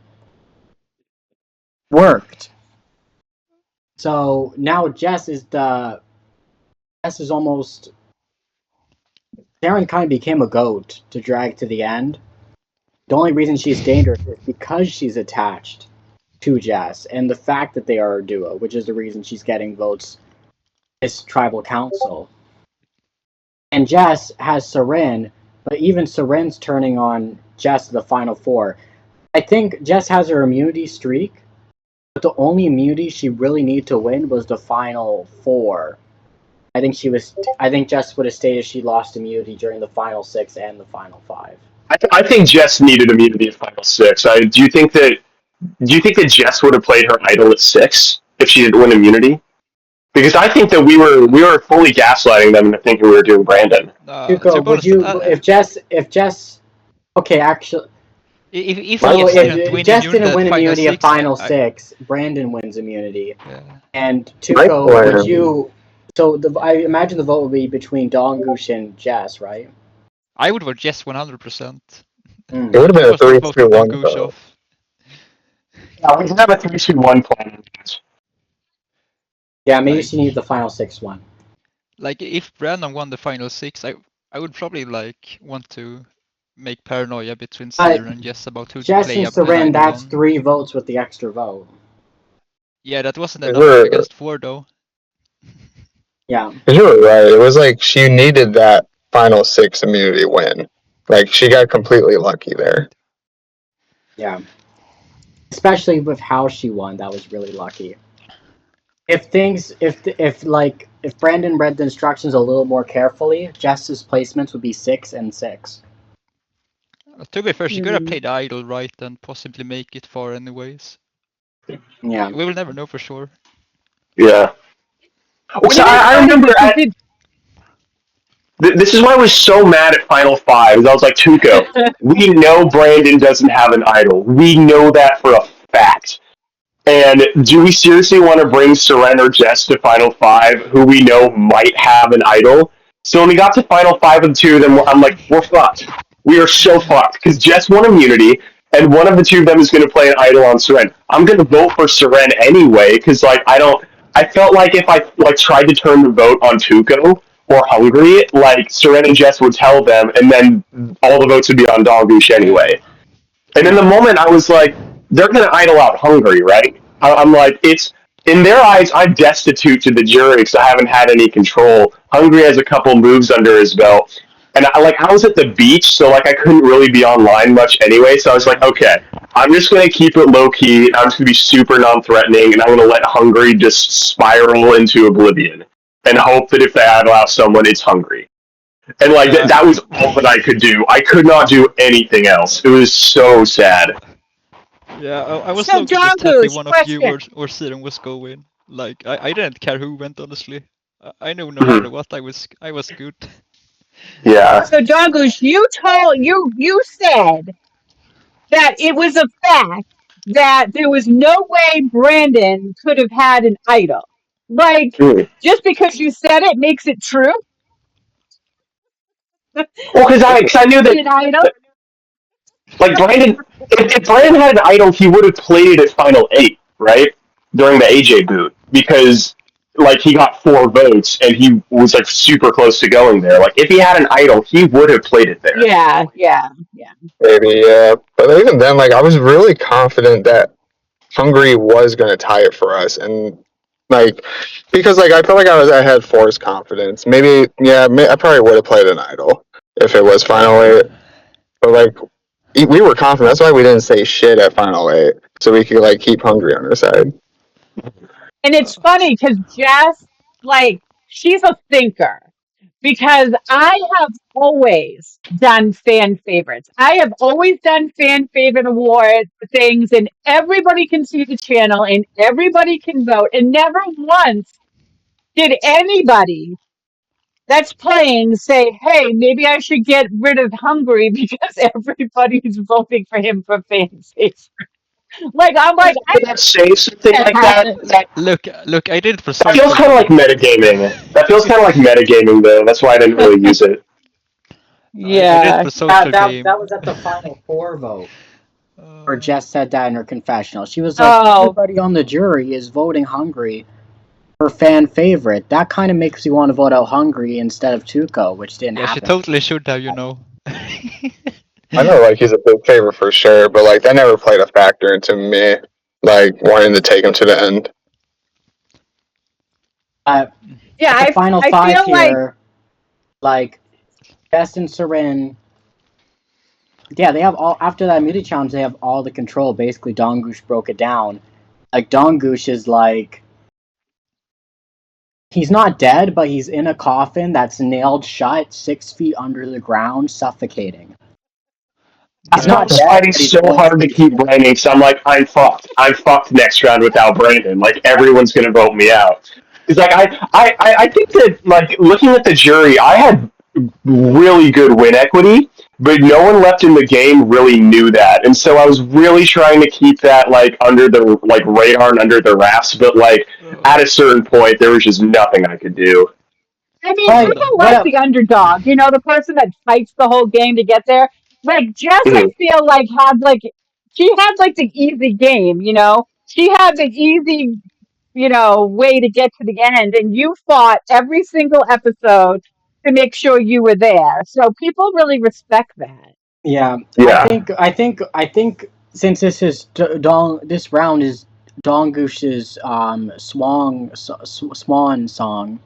worked. So now Jess is almost. Saren kind of became a goat to drag to the end. The only reason she's dangerous is because she's attached to Jess, and the fact that they are a duo, which is the reason she's getting votes this tribal council. And Jess has Seren, but even Seren's turning on Jess the final 4. I think Jess has her immunity streak, but the only immunity she really needed to win was the final 4. I think Jess would have stayed if she lost immunity during the final 6 and the final 5. I think Jess needed immunity at final 6. Do you think that Jess would have played her idol at 6 if she didn't win immunity? Because I think that we were fully gaslighting them into thinking we were doing Brandon. To be Tuco, would honest, you if Jess okay, actually if well, Jess didn't win Jess immunity didn't win at immunity at final I- 6, Brandon wins immunity. yeah. And My Tuco, plan- would you so I imagine the vote would be between Dongush and Jess, right? I would vote Jess 100%. It would have been I a was not voting 3-2-1 Dongush vote. off. Yeah, we can have a 3-2-1 plan. Yeah, maybe Like- she needs the final 6-1. Like, if Brandon won the final 6, I would probably like want to make paranoia between Seren and Jess about who to Jess play and up an Seren, idol that's on. 3 votes with the extra vote. Yeah, that wasn't They enough were- against 4 though. Yeah. You were right. It was like she needed that final 6 immunity win. Like she got completely lucky there. Yeah. Especially with how she won, that was really lucky. If Brandon read the instructions a little more carefully, Jess's placements would be 6 and 6. To be fair, she could have played idol right and possibly make it far anyways. Yeah. We will never know for sure. Yeah. So I remember this is why I was so mad at Final 5. I was like, Tuco, we know Brandon doesn't have an idol. We know that for a fact. And do we seriously want to bring Seren or Jess to Final 5, who we know might have an idol? So when we got to Final 5 and 2, then I'm like, we're fucked. We are so fucked. Because Jess won immunity, and one of the two of them is going to play an idol on Seren. I'm going to vote for Seren anyway, because I felt like if I tried to turn the vote on Tuco or Hungry, Seren and Jess would tell them, and then all the votes would be on Dongush anyway. And in the moment, I was like, they're going to idol out Hungry, right? I'm like, it's in their eyes, I'm destitute to the jury because I haven't had any control. Hungry has a couple moves under his belt. And I was at the beach, so I couldn't really be online much anyway. So I was like, okay, I'm just going to keep it low key. I'm just going to be super non-threatening, and I'm going to let Hungry just spiral into oblivion and hope that if they idol out someone, it's Hungry. And that was all that I could do. I could not do anything else. It was so sad. Yeah, I was So, just happy Dongush, one of you question. or Seren was going. I didn't care who went, honestly. I know no matter what, I was good. Yeah. So Dongush, you said that it was a fact that there was no way Brandon could have had an idol. Like, Mm. just because you said it makes it true? Well, because I knew An idol? that like Brandon, if Brandon had an idol, he would have played it at Final Eight, right, during the AJ boot, because like he got 4 votes and he was like super close to going there. Like if he had an idol, he would have played it there. Yeah. Maybe, yeah. But even then, like, I was really confident that Hungary was going to tie it for us. And, like, because, like, I felt like I had Force confidence. Maybe, yeah, I probably would have played an idol if it was Final 8. But, like, we were confident. That's why we didn't say shit at Final 8. So we could, like, keep Hungary on our side. And it's funny because Jess, like, she's a thinker. Because I have always done fan favorites. I have always done fan favorite award things, and everybody can see the channel and everybody can vote. And never once did anybody that's playing say, hey, maybe I should get rid of Hungary because everybody's voting for him for fan favorite. Like, I'm like, I Did that say something like that? Look, I did it for That feels social kind of like gain. metagaming. That feels kind of like metagaming, though. That's why I didn't really use it. I did it yeah. for social game. That was at the final 4 vote. Or Uh, Jess said that in her confessional. She was like, Oh, everybody on the jury is voting Hungary for fan favorite. That kind of makes you want to vote out Hungary instead of Tuco, which didn't yeah, she happen. totally should have, you know. I know, like, he's a big favorite for sure, but, like, that never played a factor into me, like, wanting to take him to the end. Yeah, yeah. the final I 5 feel here, like Jess and Seren. Yeah, they have all after that immunity challenge. They have all the control. Basically, Dongush broke it down. Like Dongush is like, he's not dead, but he's in a coffin that's nailed shut, 6 feet under the ground, suffocating. He's I not was dead, fighting but he's so going hard to through keep Brandon, so I'm like, I'm fucked. I'm fucked next round without Brandon. Like everyone's gonna vote me out. Because like I think that like looking at the jury, I had really good win equity, but no one left in the game really knew that, and so I was really trying to keep that like under the like radar and under the wraps. But like at a certain point, there was just nothing I could do. I mean, Right. people like the underdog, you know, the person that fights the whole game to get there. Like Jess, I Mhm. feel like she had like the easy game, you know. She had the easy, you know, way to get to the end, and you fought every single episode to make sure you were there. So people really respect that. Yeah, Yeah. I think since this is this round is Dongush's swan song.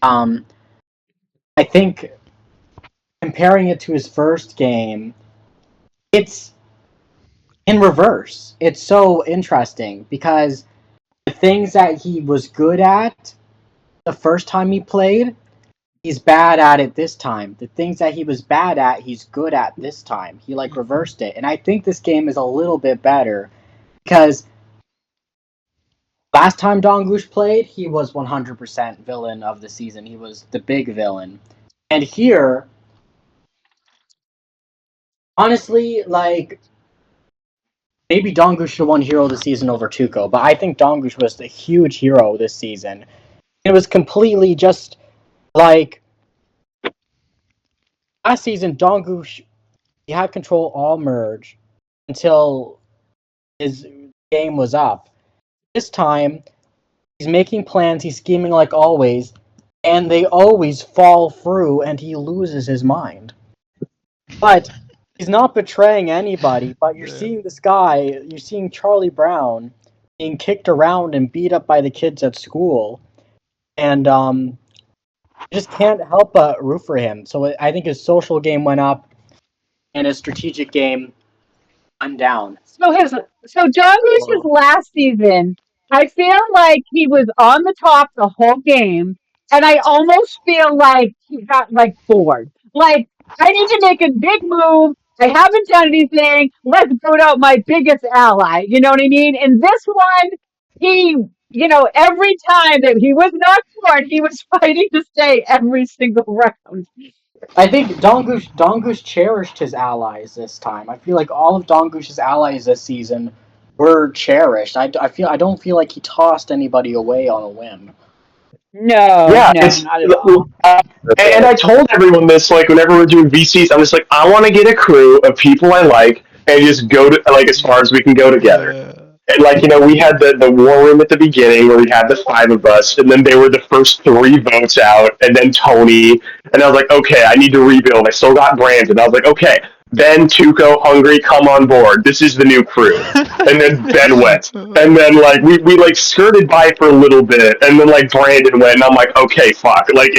I think comparing it to his first game, it's in reverse. It's so interesting because the things that he was good at the first time he played, he's bad at it this time. The things that he was bad at, he's good at this time. He like reversed it. And I think this game is a little bit better because last time Dongush played, he was 100% villain of the season. He was the big villain. And here, honestly, like maybe Dongush should have won Hero of the Season over Tuco, but I think Dongush was the huge hero this season. It was completely just like last season, Dongush, he had control all merge until his game was up. This time, he's making plans, he's scheming like always, and they always fall through and he loses his mind. But he's not betraying anybody, but you're seeing this guy, you're seeing Charlie Brown being kicked around and beat up by the kids at school. And you just can't help but root for him. So I think his social game went up and his strategic game went down. So Dongush's last season, I feel like he was on the top the whole game, and I almost feel like he got like bored. Like, I need to make a big move. I haven't done anything. Let's boot out my biggest ally. You know what I mean? And this one, he every time that he was knocked short, he was fighting to stay every single round. I think Dongush cherished his allies this time. I feel like all of Dongush's allies this season were cherished. I don't feel like he tossed anybody away on a whim. No, Yeah, no, it's not at all. and I told everyone this like whenever we're doing VCs, I'm just like I want to get a crew of people I like and just go to like as far as we can go together. And like we had the war room at the beginning where we had the 5 of us, and then they were the first 3 votes out, and then Tony, and I was like, okay, I need to rebuild. I still got Brandon. I was like, okay, Ben, Tuco, Hungry, come on board. This is the new crew. And then Ben went. And then like we like skirted by for a little bit, and then like Brandon went, and I'm like, okay, fuck. Like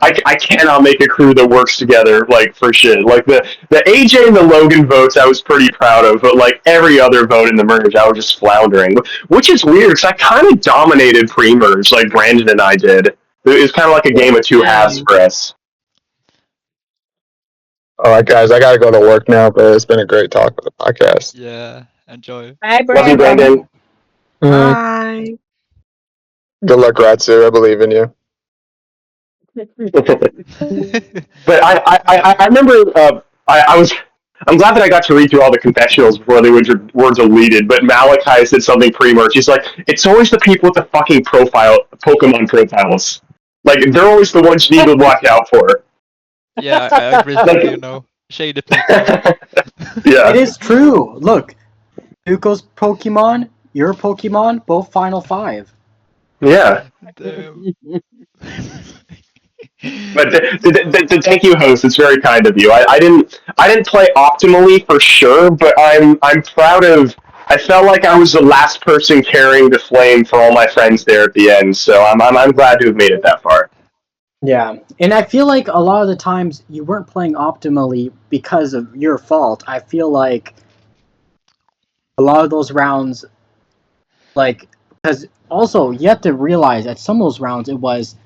I cannot make a crew that works together like for shit. Like the AJ and the Logan votes I was pretty proud of, but like every other vote in the merge I was just floundering. Which is weird because I kind of dominated pre-merge like Brandon and I did. It was kind of like a game of 2 halves for us. All right, guys, I gotta go to work now, but it's been a great talk with the podcast. Yeah, enjoy. Bye, Love you, Brandon. Bye. Good luck, Ratsu. I believe in you. But I remember I'm glad that I got to read through all the confessionals before they were deleted, but Malachi said something pre-merge. He's like, it's always the people with the fucking Pokemon profiles. Like, they're always the ones you need to watch out for. Yeah, I agree with you. Shady people. Yeah. It is true. Look, Tuco's Pokemon, your Pokemon, both Final 5. Yeah. Damn. But thank you, host. It's very kind of you. I didn't play optimally for sure, but I'm proud of. I felt like I was the last person carrying the flame for all my friends there at the end. So I'm glad to have made it that far. Yeah, and I feel like a lot of the times you weren't playing optimally because of your fault. I feel like a lot of those rounds, like, because also you have to realize that some of those rounds it was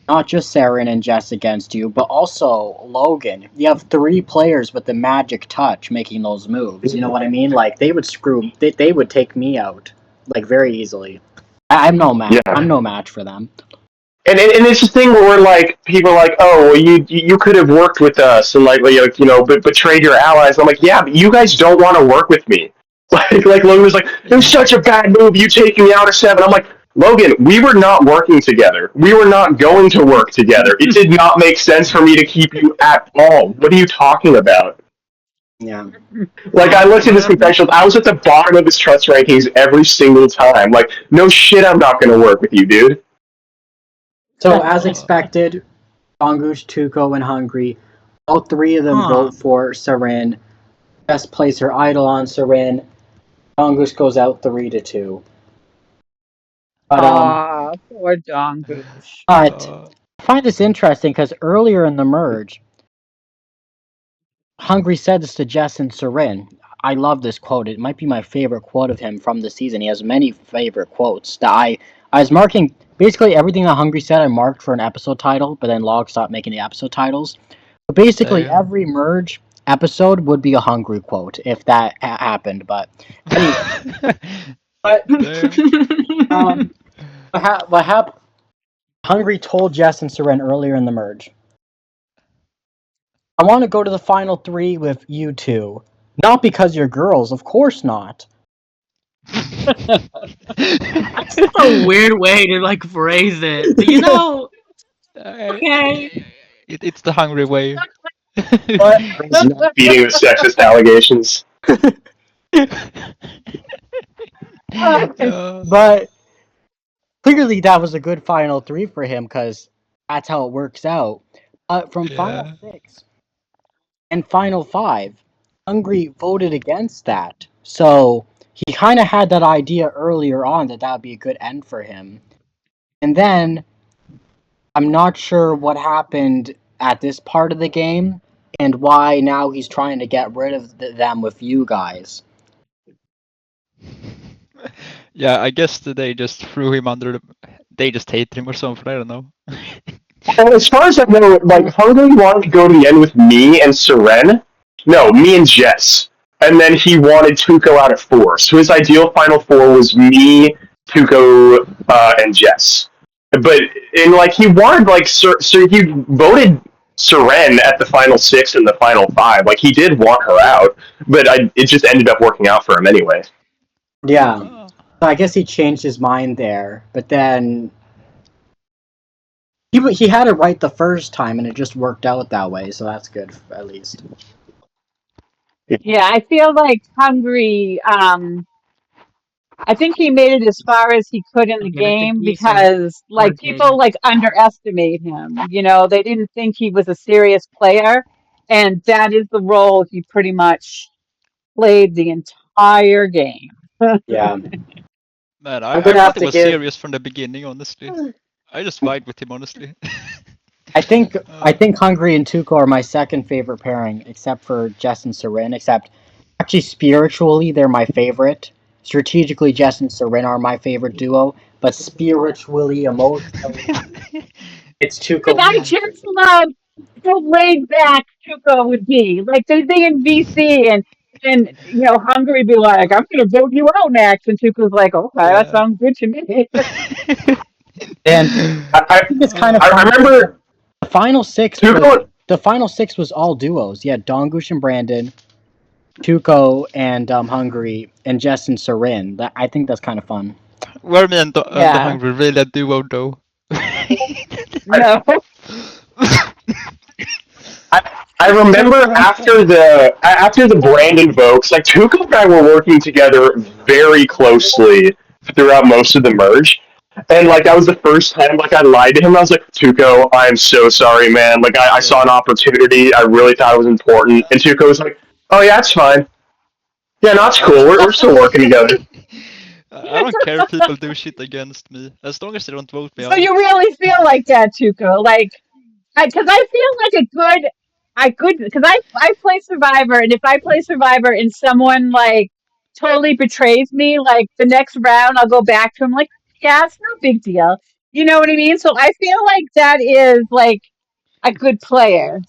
not just Saren and Jess against you, but also Logan. You have 3 players with the magic touch making those moves. You know what I mean? Like they would they would take me out like very easily. I'm no match. Yeah. I'm no match for them. And it's this thing where like people are like, oh, well, you could have worked with us and like but betrayed your allies. I'm like, yeah, but you guys don't want to work with me. Like Logan was like, it was such a bad move, you taking me out of 7. I'm like, Logan, we were not working together. We were not going to work together. It did not make sense for me to keep you at all. What are you talking about? Yeah. Like, I looked at his confessionals. I was at the bottom of his trust rankings every single time. Like, no shit, I'm not going to work with you, dude. So, as expected, Dongush, Tuco, and Hungry, all 3 of them vote for Saren. Best place her idol on Saren. Dongush goes out 3-2. But, poor Dongush. But I find this interesting because earlier in the merge, Hungry said this to Jess and Saren. I love this quote. It might be my favorite quote of him from the season. He has many favorite quotes that I was marking. Basically, everything that Hungry said, I marked for an episode title, but then Log stopped making the episode titles. But basically, every merge episode would be a Hungry quote if that happened. But anyway, what happened? Hungry told Jess and Saren earlier in the merge, I want to go to the final 3 with you 2. Not because you're girls, of course not. That's just a weird way to like phrase it. But, okay. It's the Hungry way. Not beating the sexist allegations. But clearly that was a good final 3 for him because that's how it works out. But from final 6 and final 5, Hungry voted against that. So he kind of had that idea earlier on that would be a good end for him. And then I'm not sure what happened at this part of the game and why now he's trying to get rid of them with you guys. Yeah, I guess that they just threw him under the. They just hate him or something. I don't know. And as far as I know, like Hungry wanted to go to the end with me and Saren. No, me and Jess. And then he wanted Tuco out at 4. So his ideal final 4 was me, Tuco, and Jess. But in like he wanted like so he voted Seren at the final 6 and the final 5. Like he did want her out, but it just ended up working out for him anyway. Yeah. Oh. So I guess he changed his mind there, but then he had it right the first time, and it just worked out that way. So that's good, at least. Yeah, I feel like Hungry. I think he made it as far as he could in the Get it to game be some because, like, people arcade. like underestimate him. You know, they didn't think he was a serious player, and that is the role he pretty much played the entire game. Yeah. Man, I'm I gonna have thought it to was give. serious from the beginning, honestly. I just vibe with him, honestly. I think Hungry and Tuco are my second favorite pairing, except for Jess and Seren. Except actually spiritually, they're my favorite. Strategically, Jess and Seren are my favorite duo, but spiritually, emotionally, it's Tuco. And I just love how laid back Tuco would be. Like they'd be in VC and you know, Hungry be like, I'm gonna vote you out next, and Tuco's like, okay, that Yeah. sounds good to me. And I think it's kind of I funny. remember The final 6 Tuco. the final 6 was all duos. Yeah, Dongush and Brandon, Tuco and Hungry, and Jess and Seren. I think that's kind of fun. Were me and the Yeah. Hungry really a duo though? No. I remember after the Brandon votes, like Tuco and I were working together very closely throughout most of the merge. And like that was the first time like I lied to him. I was like, Tuco, I'm so sorry, man. Like I saw an opportunity. I really thought it was important. And Tuco was like, oh yeah, it's fine. Yeah, no, it's cool. We're still working together. I don't care if people do shit against me, as long as they don't vote me So out. you really feel like that, Tuco? Like, because I feel like because I play Survivor, and if I play Survivor and someone like totally betrays me, like the next round I'll go back to him like, yeah, it's no big deal. You know what I mean? So I feel like that is like a good player.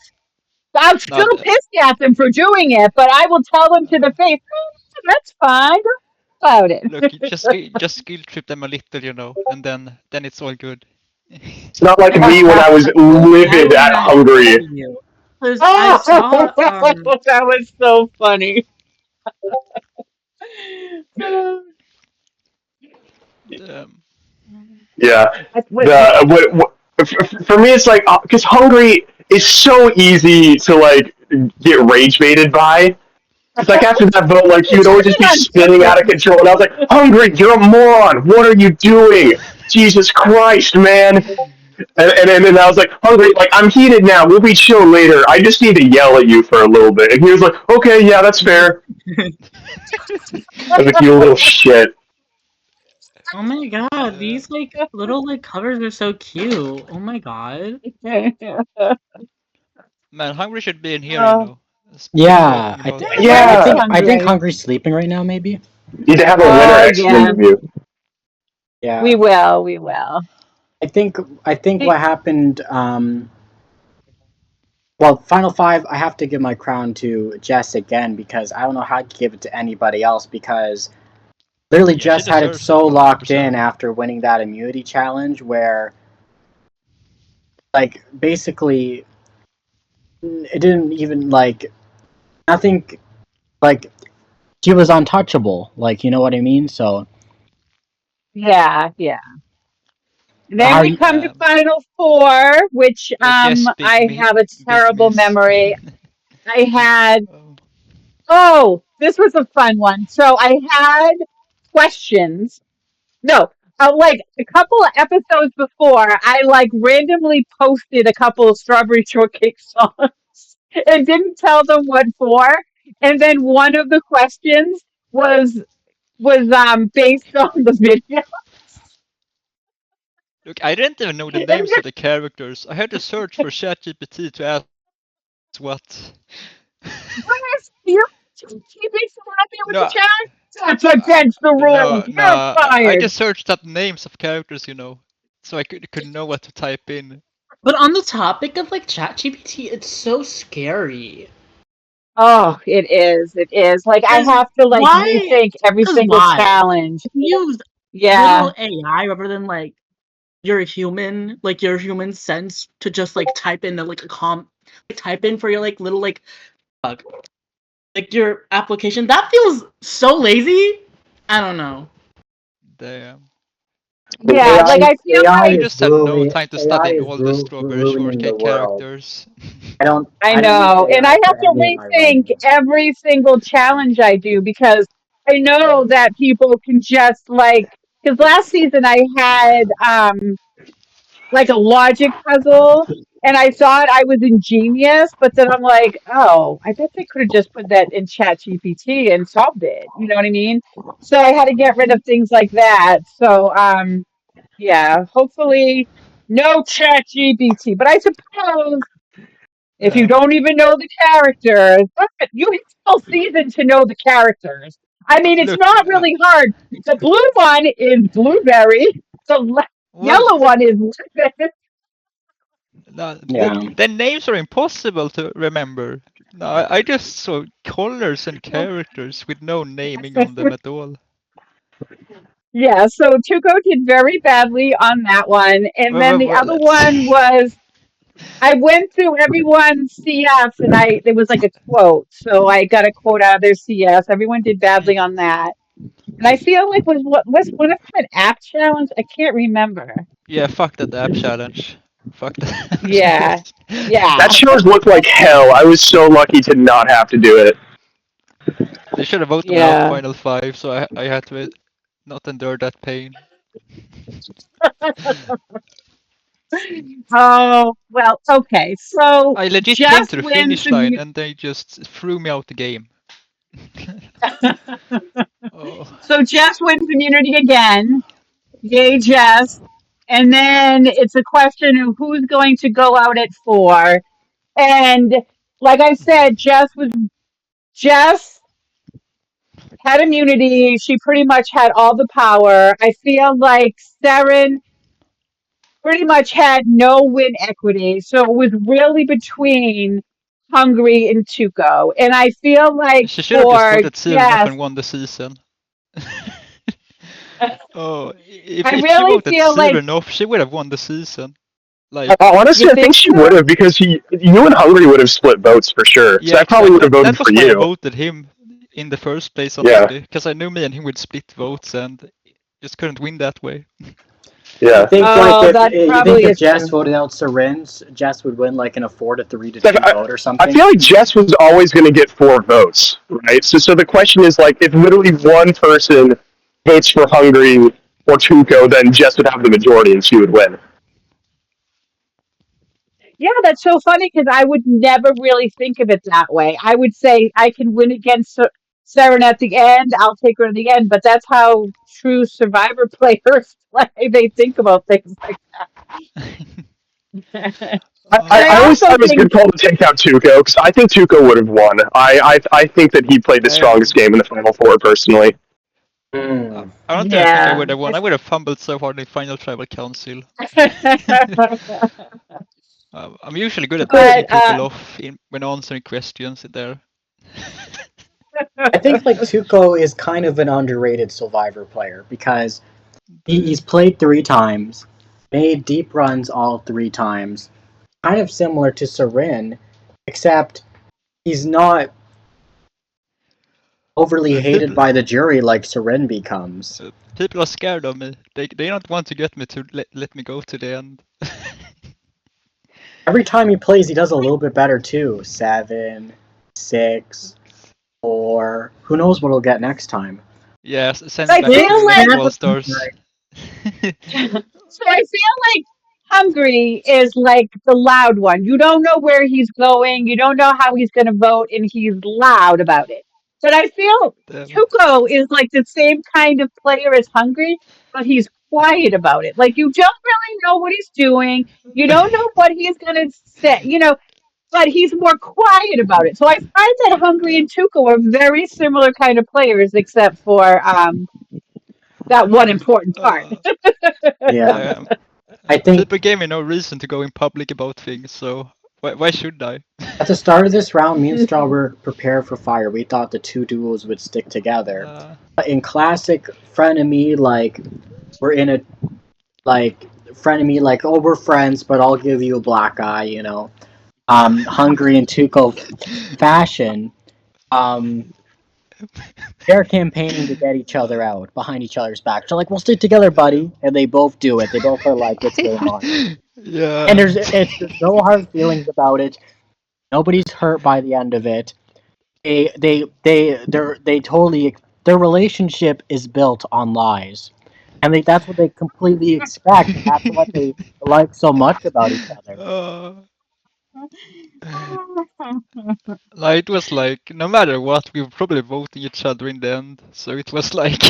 I'm No, still pissed at them for doing it, but I will tell them to the face, "Oh, that's fine. Don't worry about it." look, you just skill trip them a little, you know, and then it's all good. It's not like me when I was livid at Hungary. Because I saw That was so funny. Yeah. What- For me, it's like because Hungry is so easy to like get rage baited by. It's like after that vote, like he would always just be spinning out of control, and I was like, "Hungry, you're a moron! What are you doing? Jesus Christ, man!" And then I was like, "Hungry, like I'm heated now. We'll be chill later. I just need to yell at you for a little bit." And he was like, "Okay, yeah, that's fair." I was like, "You little shit." Oh my god, these like little like covers are so cute. Oh my god. Man, Hungry should be in here, Oh. you know. Yeah, Talking about I think Hungry's sleeping right now. Maybe. Need to have a winner exit yeah. interview. Yeah. We will. I think what happened. Well, Final 5, I have to give my crown to Jess again because I don't know how to give it to anybody else because literally Yeah, Jess she had it deserves so it, locked 100%. in after winning that immunity challenge where, like, basically, it didn't even, like, nothing, like, she was untouchable. Like, you know what I mean? So. Yeah. And then we come to Final 4, which I have a terrible memory. I had this was a fun one. So I had questions. No, like a couple of episodes before, I like randomly posted a couple of Strawberry Shortcake songs and didn't tell them what for. And then one of the questions was based on the video. Look, I didn't even know the names of the characters. I had to search for ChatGPT to ask what. You're keeping so happy with No, the chat? That's against the rules. You're I fired. just searched up names of characters, you know, so I could know what to type in. But on the topic of like ChatGPT, it's so scary. Oh, it is. It is. Like I have to like rethink every single challenge. Use Yeah. little AI rather than like your human sense to just like type in type in for your like little like your application. That feels so lazy. I don't know. Damn. Yeah, like I feel I like just have no time to study AI is all the strawberry ruining the shortcake world. characters. I don't I I don't use know, and I AI have for to any of my rethink writing. every single challenge I do because I know that people can just like because last season I had like a logic puzzle and I thought I was ingenious, but then I'm like, oh, I bet they could have just put that in Chat GPT and solved it. You know what I mean? So I had to get rid of things like that. So yeah, hopefully no Chat GPT. But I suppose if you Yeah. don't even know the characters, you have a whole season to know the characters. I mean, it's Look, not really hard. The blue one is blueberry. The well, yellow one is no, Yeah. the names are impossible to remember. No, I just saw colors and characters with no naming on them at all. yeah. So Tuco did very badly on that one, and then the Well, other let's one see. was I went through everyone's CS, and there was like a quote, so I got a quote out of their CS. Everyone did badly on that. And I feel like was one of them an app challenge? I can't remember. Yeah, fuck that app challenge. Fuck that app Yeah, challenge. That yeah. sure looked like hell. I was so lucky to not have to do it. They should have voted me out Yeah. final 5, so I had to not endure that pain. Oh, well, okay. So I legit came Jess to the wins finish line immu- and they just threw me out the game. Oh, So Jess wins immunity again. Yay, Jess. And then it's a question of who's going to go out at 4. And like I said, Jess had immunity. She pretty much had all the power. I feel like Saren pretty much had no win equity. So it was really between Hungry and Tuco. And I feel like she should have just for voted Cyranoff Jess, and won the season. Oh, I if she really voted feel like Cyranoff, she would have won the season. Like, you Honestly, I think think she would so? have because you and Hungry would have split votes for sure. So yeah, I probably would exactly. have voted That for was why I you. voted him in the first place Yeah, already, because I knew me and him would split votes and just couldn't win that way. I yeah. think like Oh, that you think probably if is Jess true. voted out Syringe, Jess would win like in a 4-3 to Like, 2 vote or I something. feel like Jess was always going to get 4 votes, right? So the question is like, if literally one person votes for Hungry or Tuco, then Jess would have the majority and she would win. Yeah, that's so funny because I would never really think of it that way. I would say I can win against Saren at the end. I'll take her in the end, but that's how true Survivor players play. They think about things like that. And I I always also thought it was a think, good call to take out Tuco because I think Tuco would have won. I think that he played the strongest Um, game in the Final Four personally. I don't think I yeah. would have won. I would have fumbled so hard in Final Tribal Council. I'm usually good at pissing But people off when answering questions there. I think like Tuco is kind of an underrated Survivor player because he's played 3 times, made deep runs all 3 times, kind of similar to Seren, except he's not overly hated by the jury like Seren becomes. People are scared of me. They don't want to get me to let me go to the end. Every time he plays, he does a little bit better too. 7, 6, 4. Who knows what he'll get next time? Yes, send I me back feel to like All Stars. so I feel like Hungry is like the loud one. You don't know where he's going. You don't know how he's going to vote, and he's loud about it. But I feel Damn. Tuco is like the same kind of player as Hungry, but he's quiet about it. Like you don't really know what he's doing. You don't know what he's going to say, but he's more quiet about it. So I find that Hungry and Tuco are very similar kind of players, except for that one important part. Yeah. I I think People gave me no reason to go in public about things, so Why should I? At the start of this round, me and Straw were prepared for fire. We thought the two duos would stick together. But in classic frenemy, like we're in a frenemy, like oh we're friends, but I'll give you a black eye, you know. Hungry and Tuco fashion. They're campaigning to get each other out behind each other's backs. They're like, "We'll stick together, buddy," and they both do it. They both are like, "It's game on." Yeah. And there's no hard feelings about it. Nobody's hurt by the end of it. They totally their relationship is built on lies, and that's what they completely expect. And that's what they like so much about each other. Like, it was like, no matter what, we were probably voting each other in the end. So it was like,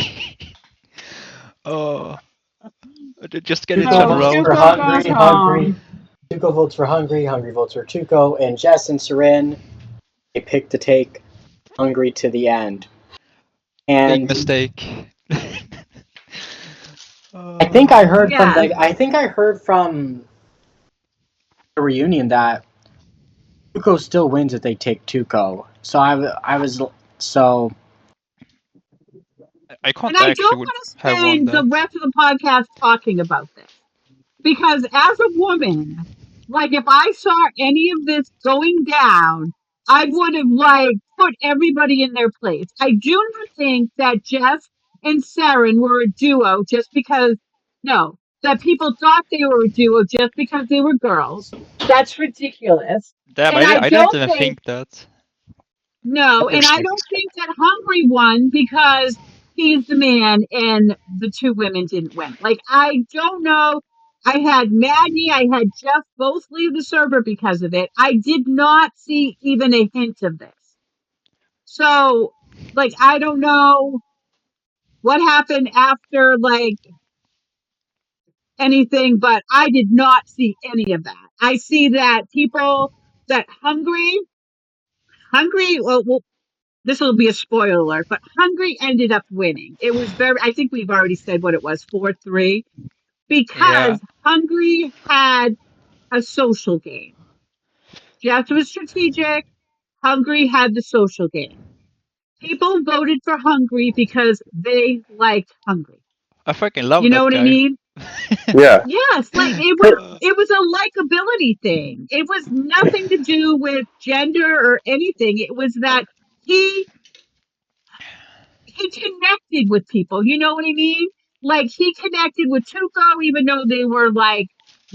oh, they just get each Tuco other votes out. for Hungry. Tuco votes for Hungry. Hungry votes for Tuco. And Jess and Seren, they pick to take Hungry to the end. And Big mistake. I think I heard from the reunion that Tuco still wins if they take Tuco. So I was so. I can't And I actually don't would want to have spend won the that. rest of the podcast talking about this. Because as a woman, like if I saw any of this going down, I would have like put everybody in their place. I do not think that Jess and Saren were a duo just because that people thought they were a duo just because they were girls. That's ridiculous. Damn, And I I didn't don't even think think that. no, and I don't think that Hungry won because he's the man and the two women didn't win. Like, I don't know. I had Maggie, I had Jeff both leave the server because of it. I did not see even a hint of this. So, like, I don't know what happened after, like, anything, but I did not see any of that. I see that people that Hungry, well, this will be a spoiler alert, but Hungry ended up winning. It was I think we've already said what it was, 4-3, because Hungry had a social game. Jeff was strategic. Hungry had the social game. People voted for Hungry because they liked Hungry. I fucking love You know that what guy. I mean? Yeah. Yes, like it was a likability thing. It was nothing to do with gender or anything. It was that he connected with people. You know what I mean? Like he connected with Tuco, even though they were like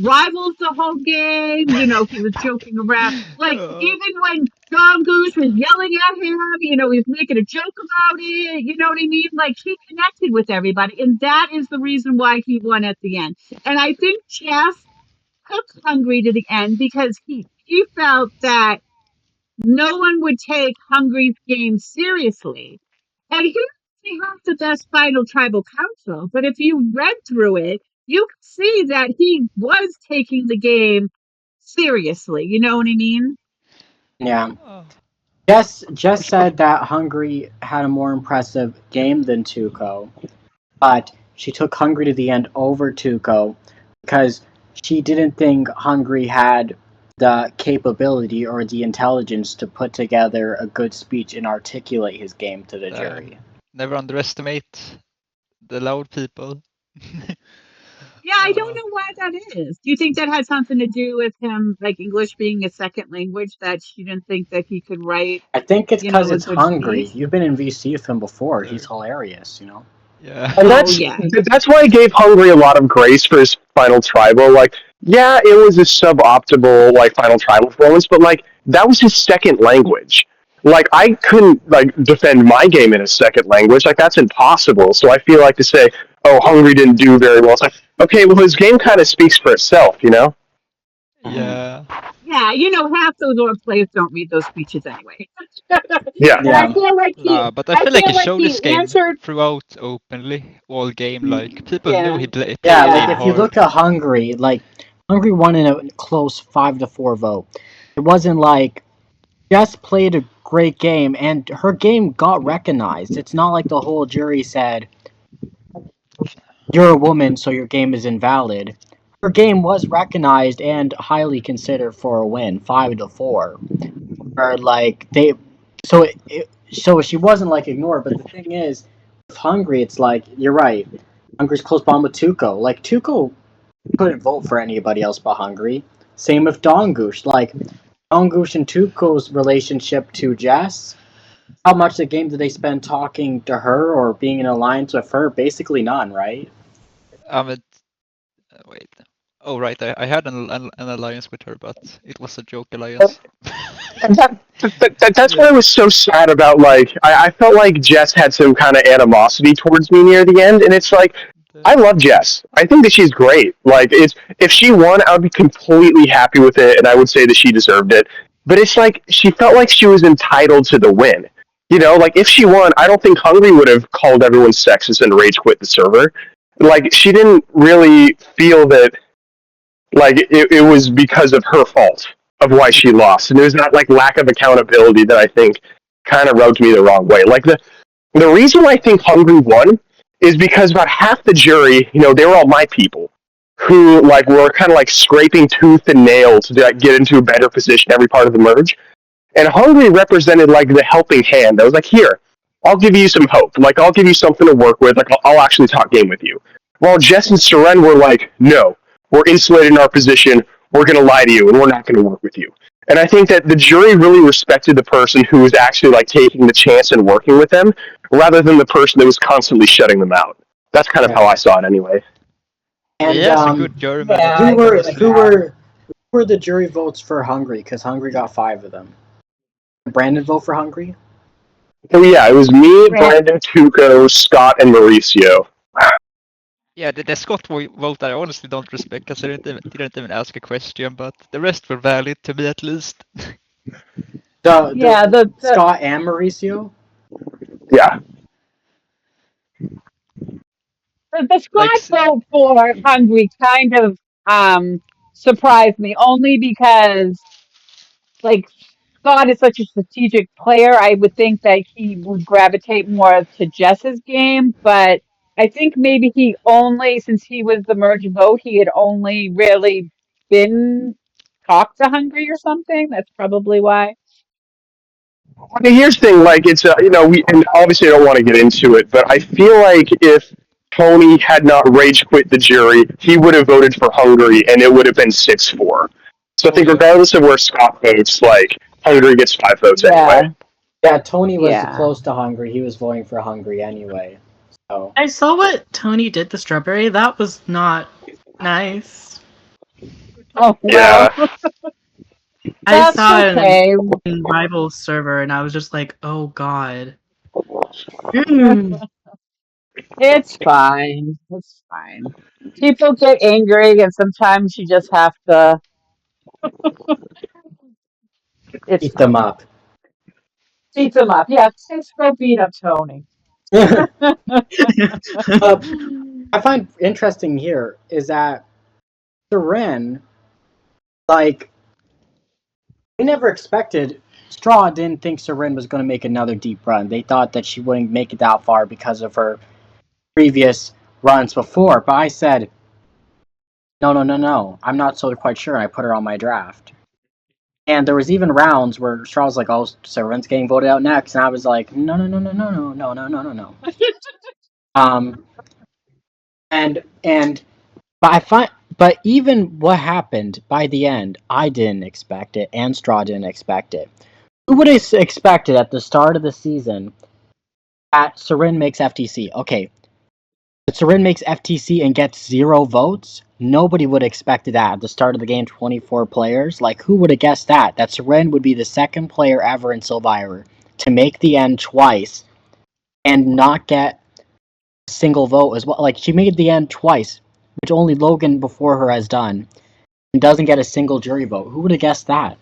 rivals the whole game. You know, he was joking around. Like even when John Goose was yelling at him, you know, he was making a joke about it. You know what I mean? Like he connected with everybody, and that is the reason why he won at the end. And I think Jeff took Hungry to the end because he felt that no one would take Hungry's game seriously. And he has the best final tribal council, but if you read through it, you can see that he was taking the game seriously. You know what I mean? Yeah. Jess said that Hungry had a more impressive game than Tuco, but she took Hungry to the end over Tuco because she didn't think Hungry had the capability or the intelligence to put together a good speech and articulate his game to the jury. Never underestimate the loud people. Yeah, I don't know why that is. Do you think that had something to do with him, like English being a second language, that she didn't think that he could write? I think it's because it's good Hungry. speech? You've been in VC with him before. He's hilarious, you know? Yeah. And that's why I gave Hungry a lot of grace for his final tribal. Like, yeah, it was a suboptimal like final tribal performance, but like that was his second language. Like I couldn't like defend my game in a second language. Like that's impossible. So I feel like to say, oh, Hungry didn't do very well. It's like, okay, well his game kind of speaks for itself, you know? Yeah. Yeah, you know, half those old players don't read those speeches anyway. Yeah. And I feel like But I feel like he showed his game answered. throughout openly all game. Like people knew he played. Yeah, played like if you hard. look at Hungry, like Hungry won in a close 5-4 vote. It wasn't like Jess played a great game and her game got recognized. It's not like the whole jury said, "You're a woman, so your game is invalid." her game was recognized and highly considered for a win, 5-4. Or like so she wasn't like ignored. But the thing is, with Hungry, it's like you're right. Hungry's close bond with Tuco. Like Tuco couldn't vote for anybody else but Hungry. Same with Dongush. Like Dongush and Tuco's relationship to Jess. How much of the game did they spend talking to her or being in alliance with her? Basically none, right? Wait. Oh right, I had an alliance with her, but it was a joke alliance. And that's what I was so sad about. Like, I felt like Jess had some kind of animosity towards me near the end, and it's like, I love Jess. I think that she's great. Like, if she won, I would be completely happy with it, and I would say that she deserved it. But it's like, she felt like she was entitled to the win. You know, like, if she won, I don't think Hungry would have called everyone sexist and rage quit the server. Like, she didn't really feel that, like, it was because of her fault of why she lost. And it was that, like, lack of accountability that I think kind of rubbed me the wrong way. Like, the reason I think Hungry won is because about half the jury, you know, they were all my people who, like, were kind of, like, scraping tooth and nail to, like, get into a better position every part of the merge. And Hungry represented, like, the helping hand. I was like, here, I'll give you some hope. Like, I'll give you something to work with. Like, I'll actually talk game with you. While Jess and Seren were like, no, we're insulated in our position. We're going to lie to you, and we're not going to work with you. And I think that the jury really respected the person who was actually, like, taking the chance and working with them, rather than the person that was constantly shutting them out. That's kind of how I saw it, anyway. And yeah, it's a good jury, man. Yeah, who were the jury votes for Hungry? Because Hungry got 5 of them. Did Brandon vote for Hungry? Oh yeah, it was me, Brandon, Tuco, Scott, and Mauricio. Yeah, the Scott vote I honestly don't respect because I didn't even ask a question, but the rest were valid to me at least. The Scott and Mauricio? Yeah. The Scott vote for Hungry kind of surprised me, only because like Scott is such a strategic player. I would think that he would gravitate more to Jess's game, but I think maybe he only, since he was the merge vote, he had only really been talked to Hungry or something. That's probably why. I mean, here's the thing, like, it's, you know, and obviously I don't want to get into it, but I feel like if Tony had not rage quit the jury, he would have voted for Hungary, and it would have been 6-4. So I think regardless of where Scott votes, like, Hungary gets 5 votes anyway. Yeah, Tony was close to Hungry. He was voting for Hungry anyway. So I saw what Tony did to Strawberry. That was not nice. Oh, yeah. I saw it in Rival server, and I was just like, "Oh God." It's fine. It's fine. People get angry, and sometimes you just have to. beat them up. Beat them up. Yeah, let's go beat up Tony. I find interesting here is that Seren, like, we never expected. Straw didn't think Seren was going to make another deep run. They thought that she wouldn't make it that far because of her previous runs before. But I said, no. I'm not so quite sure. And I put her on my draft. And there was even rounds where Straw was like, "Oh, Seren's getting voted out next," and I was like, "No." But even what happened by the end, I didn't expect it, and Straw didn't expect it. Who would have expected at the start of the season that Seren makes FTC? Okay, if Seren makes FTC and gets 0 votes, nobody would have expected that at the start of the game. 24 players, like, who would have guessed that Seren would be the second player ever in Survivor to make the end twice and not get a single vote as well? Like, she made the end twice, which only Logan before her has done, and doesn't get a single jury vote. Who would have guessed that?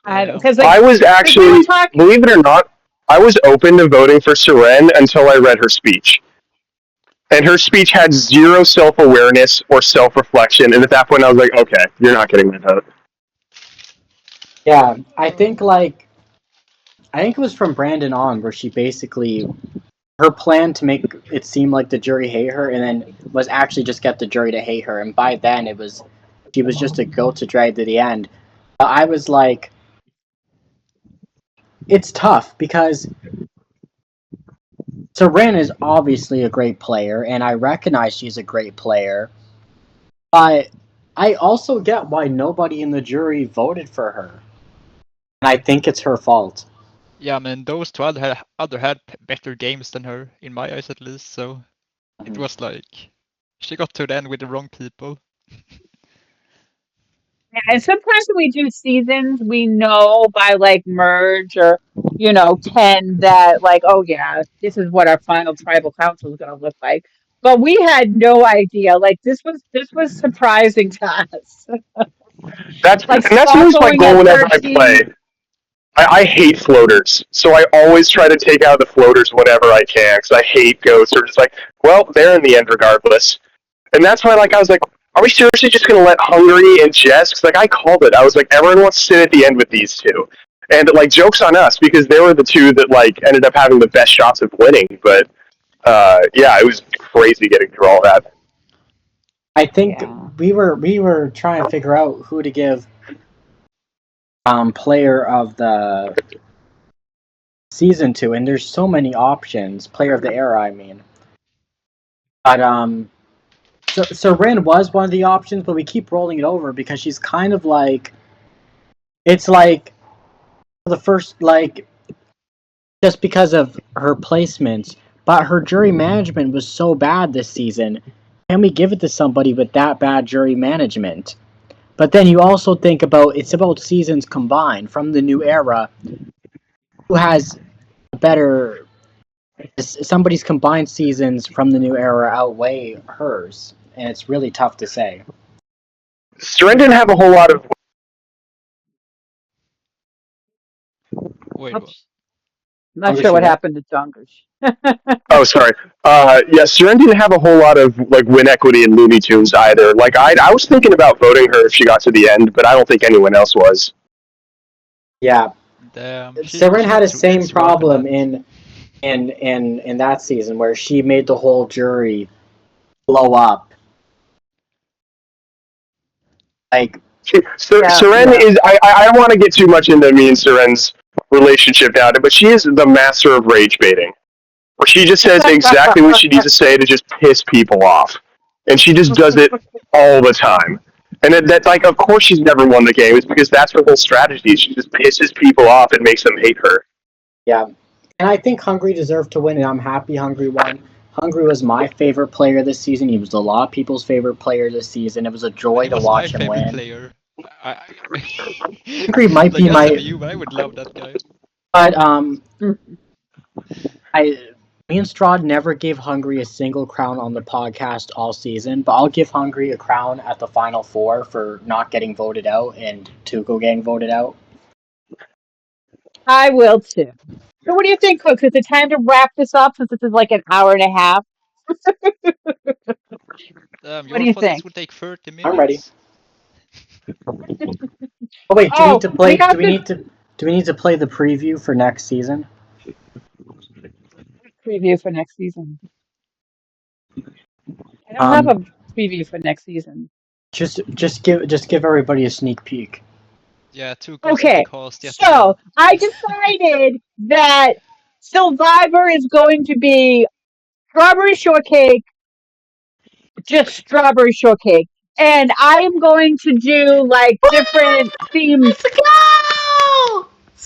I was actually, believe it or not, I was open to voting for Seren until I read her speech. And her speech had 0 self-awareness or self-reflection, and at that point I was like, okay, you're not getting that vote. Yeah, I think it was from Brandon on where she basically her plan to make it seem like the jury hate her, and then was actually just get the jury to hate her. And by then, she was just a goat to drag to the end. But I was like, it's tough because Seren is obviously a great player, and I recognize she's a great player. But I also get why nobody in the jury voted for her, and I think it's her fault. Yeah, I mean, those two other had better games than her, in my eyes at least, so it was like, she got to the end with the wrong people. Yeah, and sometimes when we do seasons, we know by like merge or 10 that like, oh yeah, this is what our final tribal council is going to look like. But we had no idea. Like this was surprising to us. That's Like and that's Scott always my going goal at whenever I 13. play. I hate floaters, so I always try to take out the floaters whenever I can, because I hate ghosts. Or just like, well, they're in the end regardless. And that's why, like, I was like, are we seriously just gonna let Hungary and Jess? Because like I called it, I was like, everyone wants to sit at the end with these two, and like, jokes on us because they were the two that like ended up having the best shots of winning. But yeah, it was crazy getting through all that. I think Yeah. we were trying to figure out who to give player of the season to, and there's so many options. Player of the era, I mean. But so Rin was one of the options, but we keep rolling it over because she's kind of like, it's like the first, like, just because of her placements, but her jury management was so bad this season. Can we give it to somebody with that bad jury management? But then you also think about, it's about seasons combined from the new era. Who has better, somebody's combined seasons from the new era outweigh hers, and it's really tough to say. Seren didn't have a whole lot of. Wait, what? Oops. Not Hungry, sure you what there? happened to Junkers. Oh, sorry. Yeah, Seren didn't have a whole lot of like win equity in Looney Tunes either. Like I was thinking about voting her if she got to the end, but I don't think anyone else was. Yeah, Damn, Seren had the it's same rough problem in in that season where she made the whole jury blow up. Like, Seren is. I don't want to get too much into me and Seren's relationship now, but she is the master of rage baiting. Where she just says exactly what she needs to say to just piss people off, and she just does it all the time. And that like, of course, she's never won the game. It's because that's her whole strategy. She just pisses people off and makes them hate her. yeah. And I think Hungry deserved to win, and I'm happy Hungry won. Hungry was my favorite player this season. He was a lot of people's favorite player this season. It was a joy to watch him win. Player. Hungry might be my. I would love that guy. But me and Strahd never gave Hungry a single crown on the podcast all season, but I'll give Hungry a crown at the Final Four for not getting voted out and Tuco getting voted out. I will too. So what do you think, Cooks? Is it time to wrap this up since this is like an hour and a half? What do you think? This would take 30 minutes. I'm ready. Oh wait, do we need to play? Do we need to play the preview for next season? Preview for next season. I don't have a preview for next season. Just give everybody a sneak peek. Yeah, Okay, so I decided that Survivor is going to be strawberry shortcake, just strawberry shortcake, and I am going to do like different themes.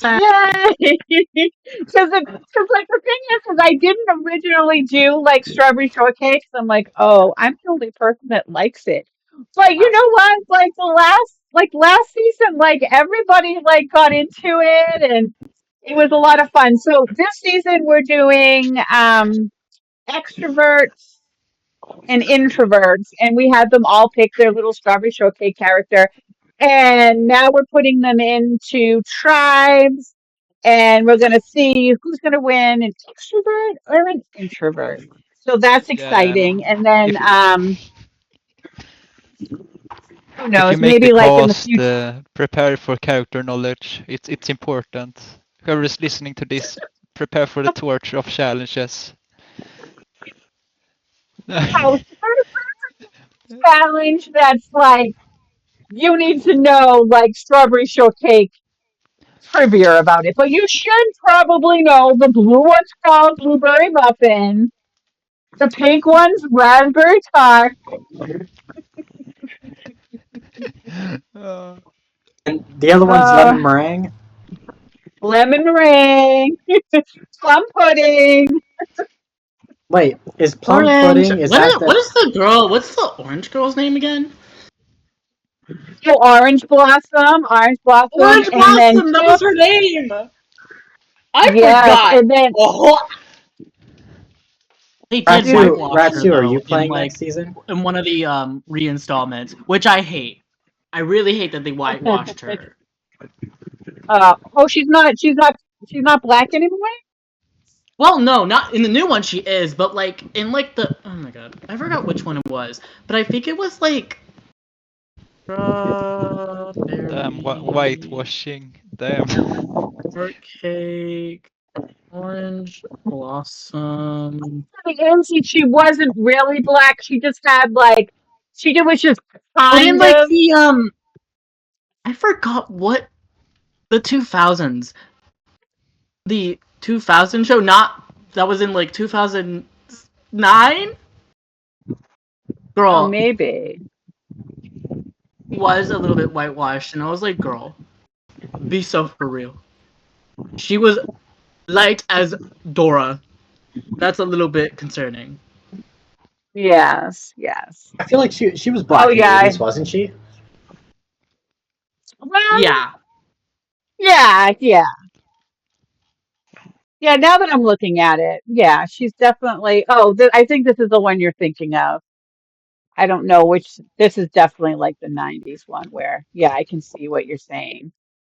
Yay! Because like the thing is I didn't originally do like strawberry shortcake. So I'm like, oh, I'm the only person that likes it. But you know what? Like last season, like everybody like got into it, and it was a lot of fun. So this season we're doing extroverts and introverts, and we had them all pick their little strawberry shortcake character. And now we're putting them into tribes, and we're going to see who's going to win, an extrovert or an introvert. So that's exciting. And then, who knows? If you make Maybe the like in the cast future. prepare for character knowledge, it's important. Whoever is listening to this, prepare for the torture of challenges. Oh, challenge that's like you need to know like strawberry shortcake trivia about it, but you should probably know the blue one's called blueberry muffin, the pink one's raspberry tart, Uh, And the other one's uh, lemon meringue. lemon meringue, plum pudding. Wait, is plum Orange. pudding? Is What that is what the? is the girl? What's the orange girl's name again? Oh, orange blossom, Orange and then Blossom. That two. was her name. I Yes, forgot. and then Oh, they did whitewash her Ratsu, are you though in playing like next season? in one of the reinstallments, which I hate. I really hate that they whitewashed her. oh, she's not black anymore. Well, no, not in the new one she is, but like in like the oh my god, I forgot which one it was, but I think it was like damn, strawberry whitewashing. Damn. shortcake, orange blossom. The end, she wasn't really black. She just had like was just But in kind like of. the I forgot what the 2000s, the 2000 show, not that was in like 2009. Oh, Girl maybe. was a little bit whitewashed, and I was like, girl, be so for real. She was light as Dora. That's a little bit concerning. Yes, yes. I feel like she was black Oh in the yeah. 80s, wasn't she? Well, Yeah. yeah, yeah. Yeah, now that I'm looking at it, yeah, she's definitely. Oh, I think this is the one you're thinking of. I don't know which. This is definitely like the '90s one where, yeah, I can see what you're saying.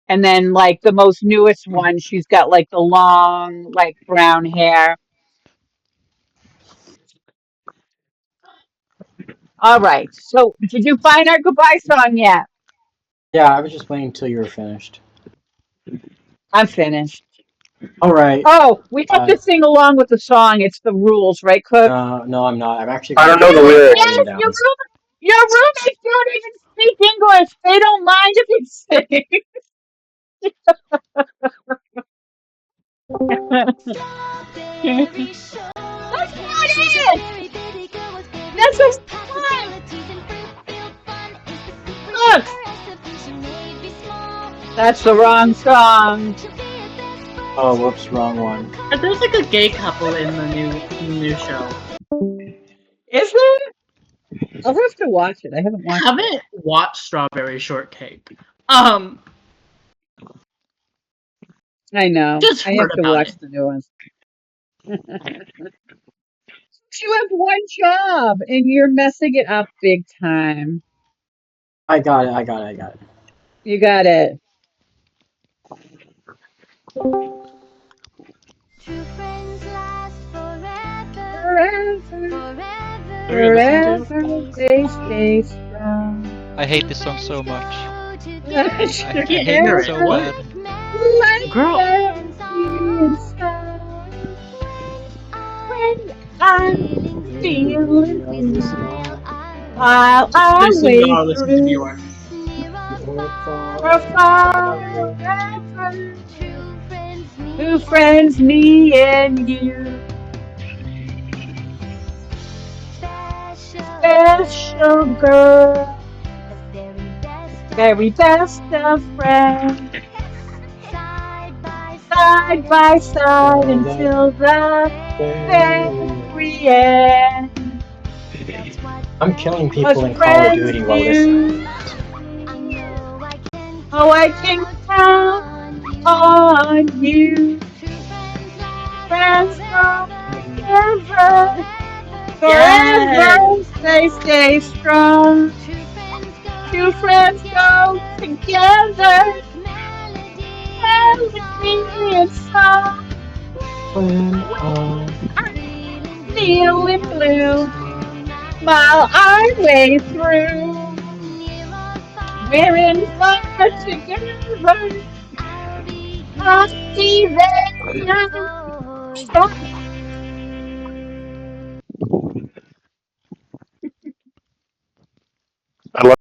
And then like the most newest one, she's got like the long, like brown hair. All right. So, did you find our goodbye song yet? Yeah, I was just waiting until you were finished. I'm finished. All right. Oh, we have to sing along with the song. It's the rules, right, Cook? No, I'm not. I'm actually. I don't know the lyrics. Yes, your roommates don't even speak English. They don't mind if you sing. Strawberry That's not She's a it. very bitty girl with very That's big a fun. possibilities and fruit-filled fun is the secret Look. to her recipe. She may be small. That's the wrong song. She'll be a best friend Oh, to whoops, wrong one. But there's like a gay couple in the new show. Is there? I'll have to watch it. I haven't I watched it. haven't watched Strawberry Shortcake. I know. Just I have heard to about watch it. the new ones. You have one job and you're messing it up big time. I got it. You got it. True friends last forever. Forever, What are you listening to? forever, they stay strong. I hate this song so much. I can't hate hear it it. so What? bad. Girl. When I'm feeling blue, while I Please sing wait or listen to through Bjork. for forever. Two friends, me and you. Special girl, very best of friends. Side by side until the very end. I'm killing people Cause in Call of Duty while this. do. Oh, I can count on you. Friends go together. Forever, they stay strong. Two friends go together. Melody and song. When I'm Feeling blue while I wait through. We're in fire together. I'll be there.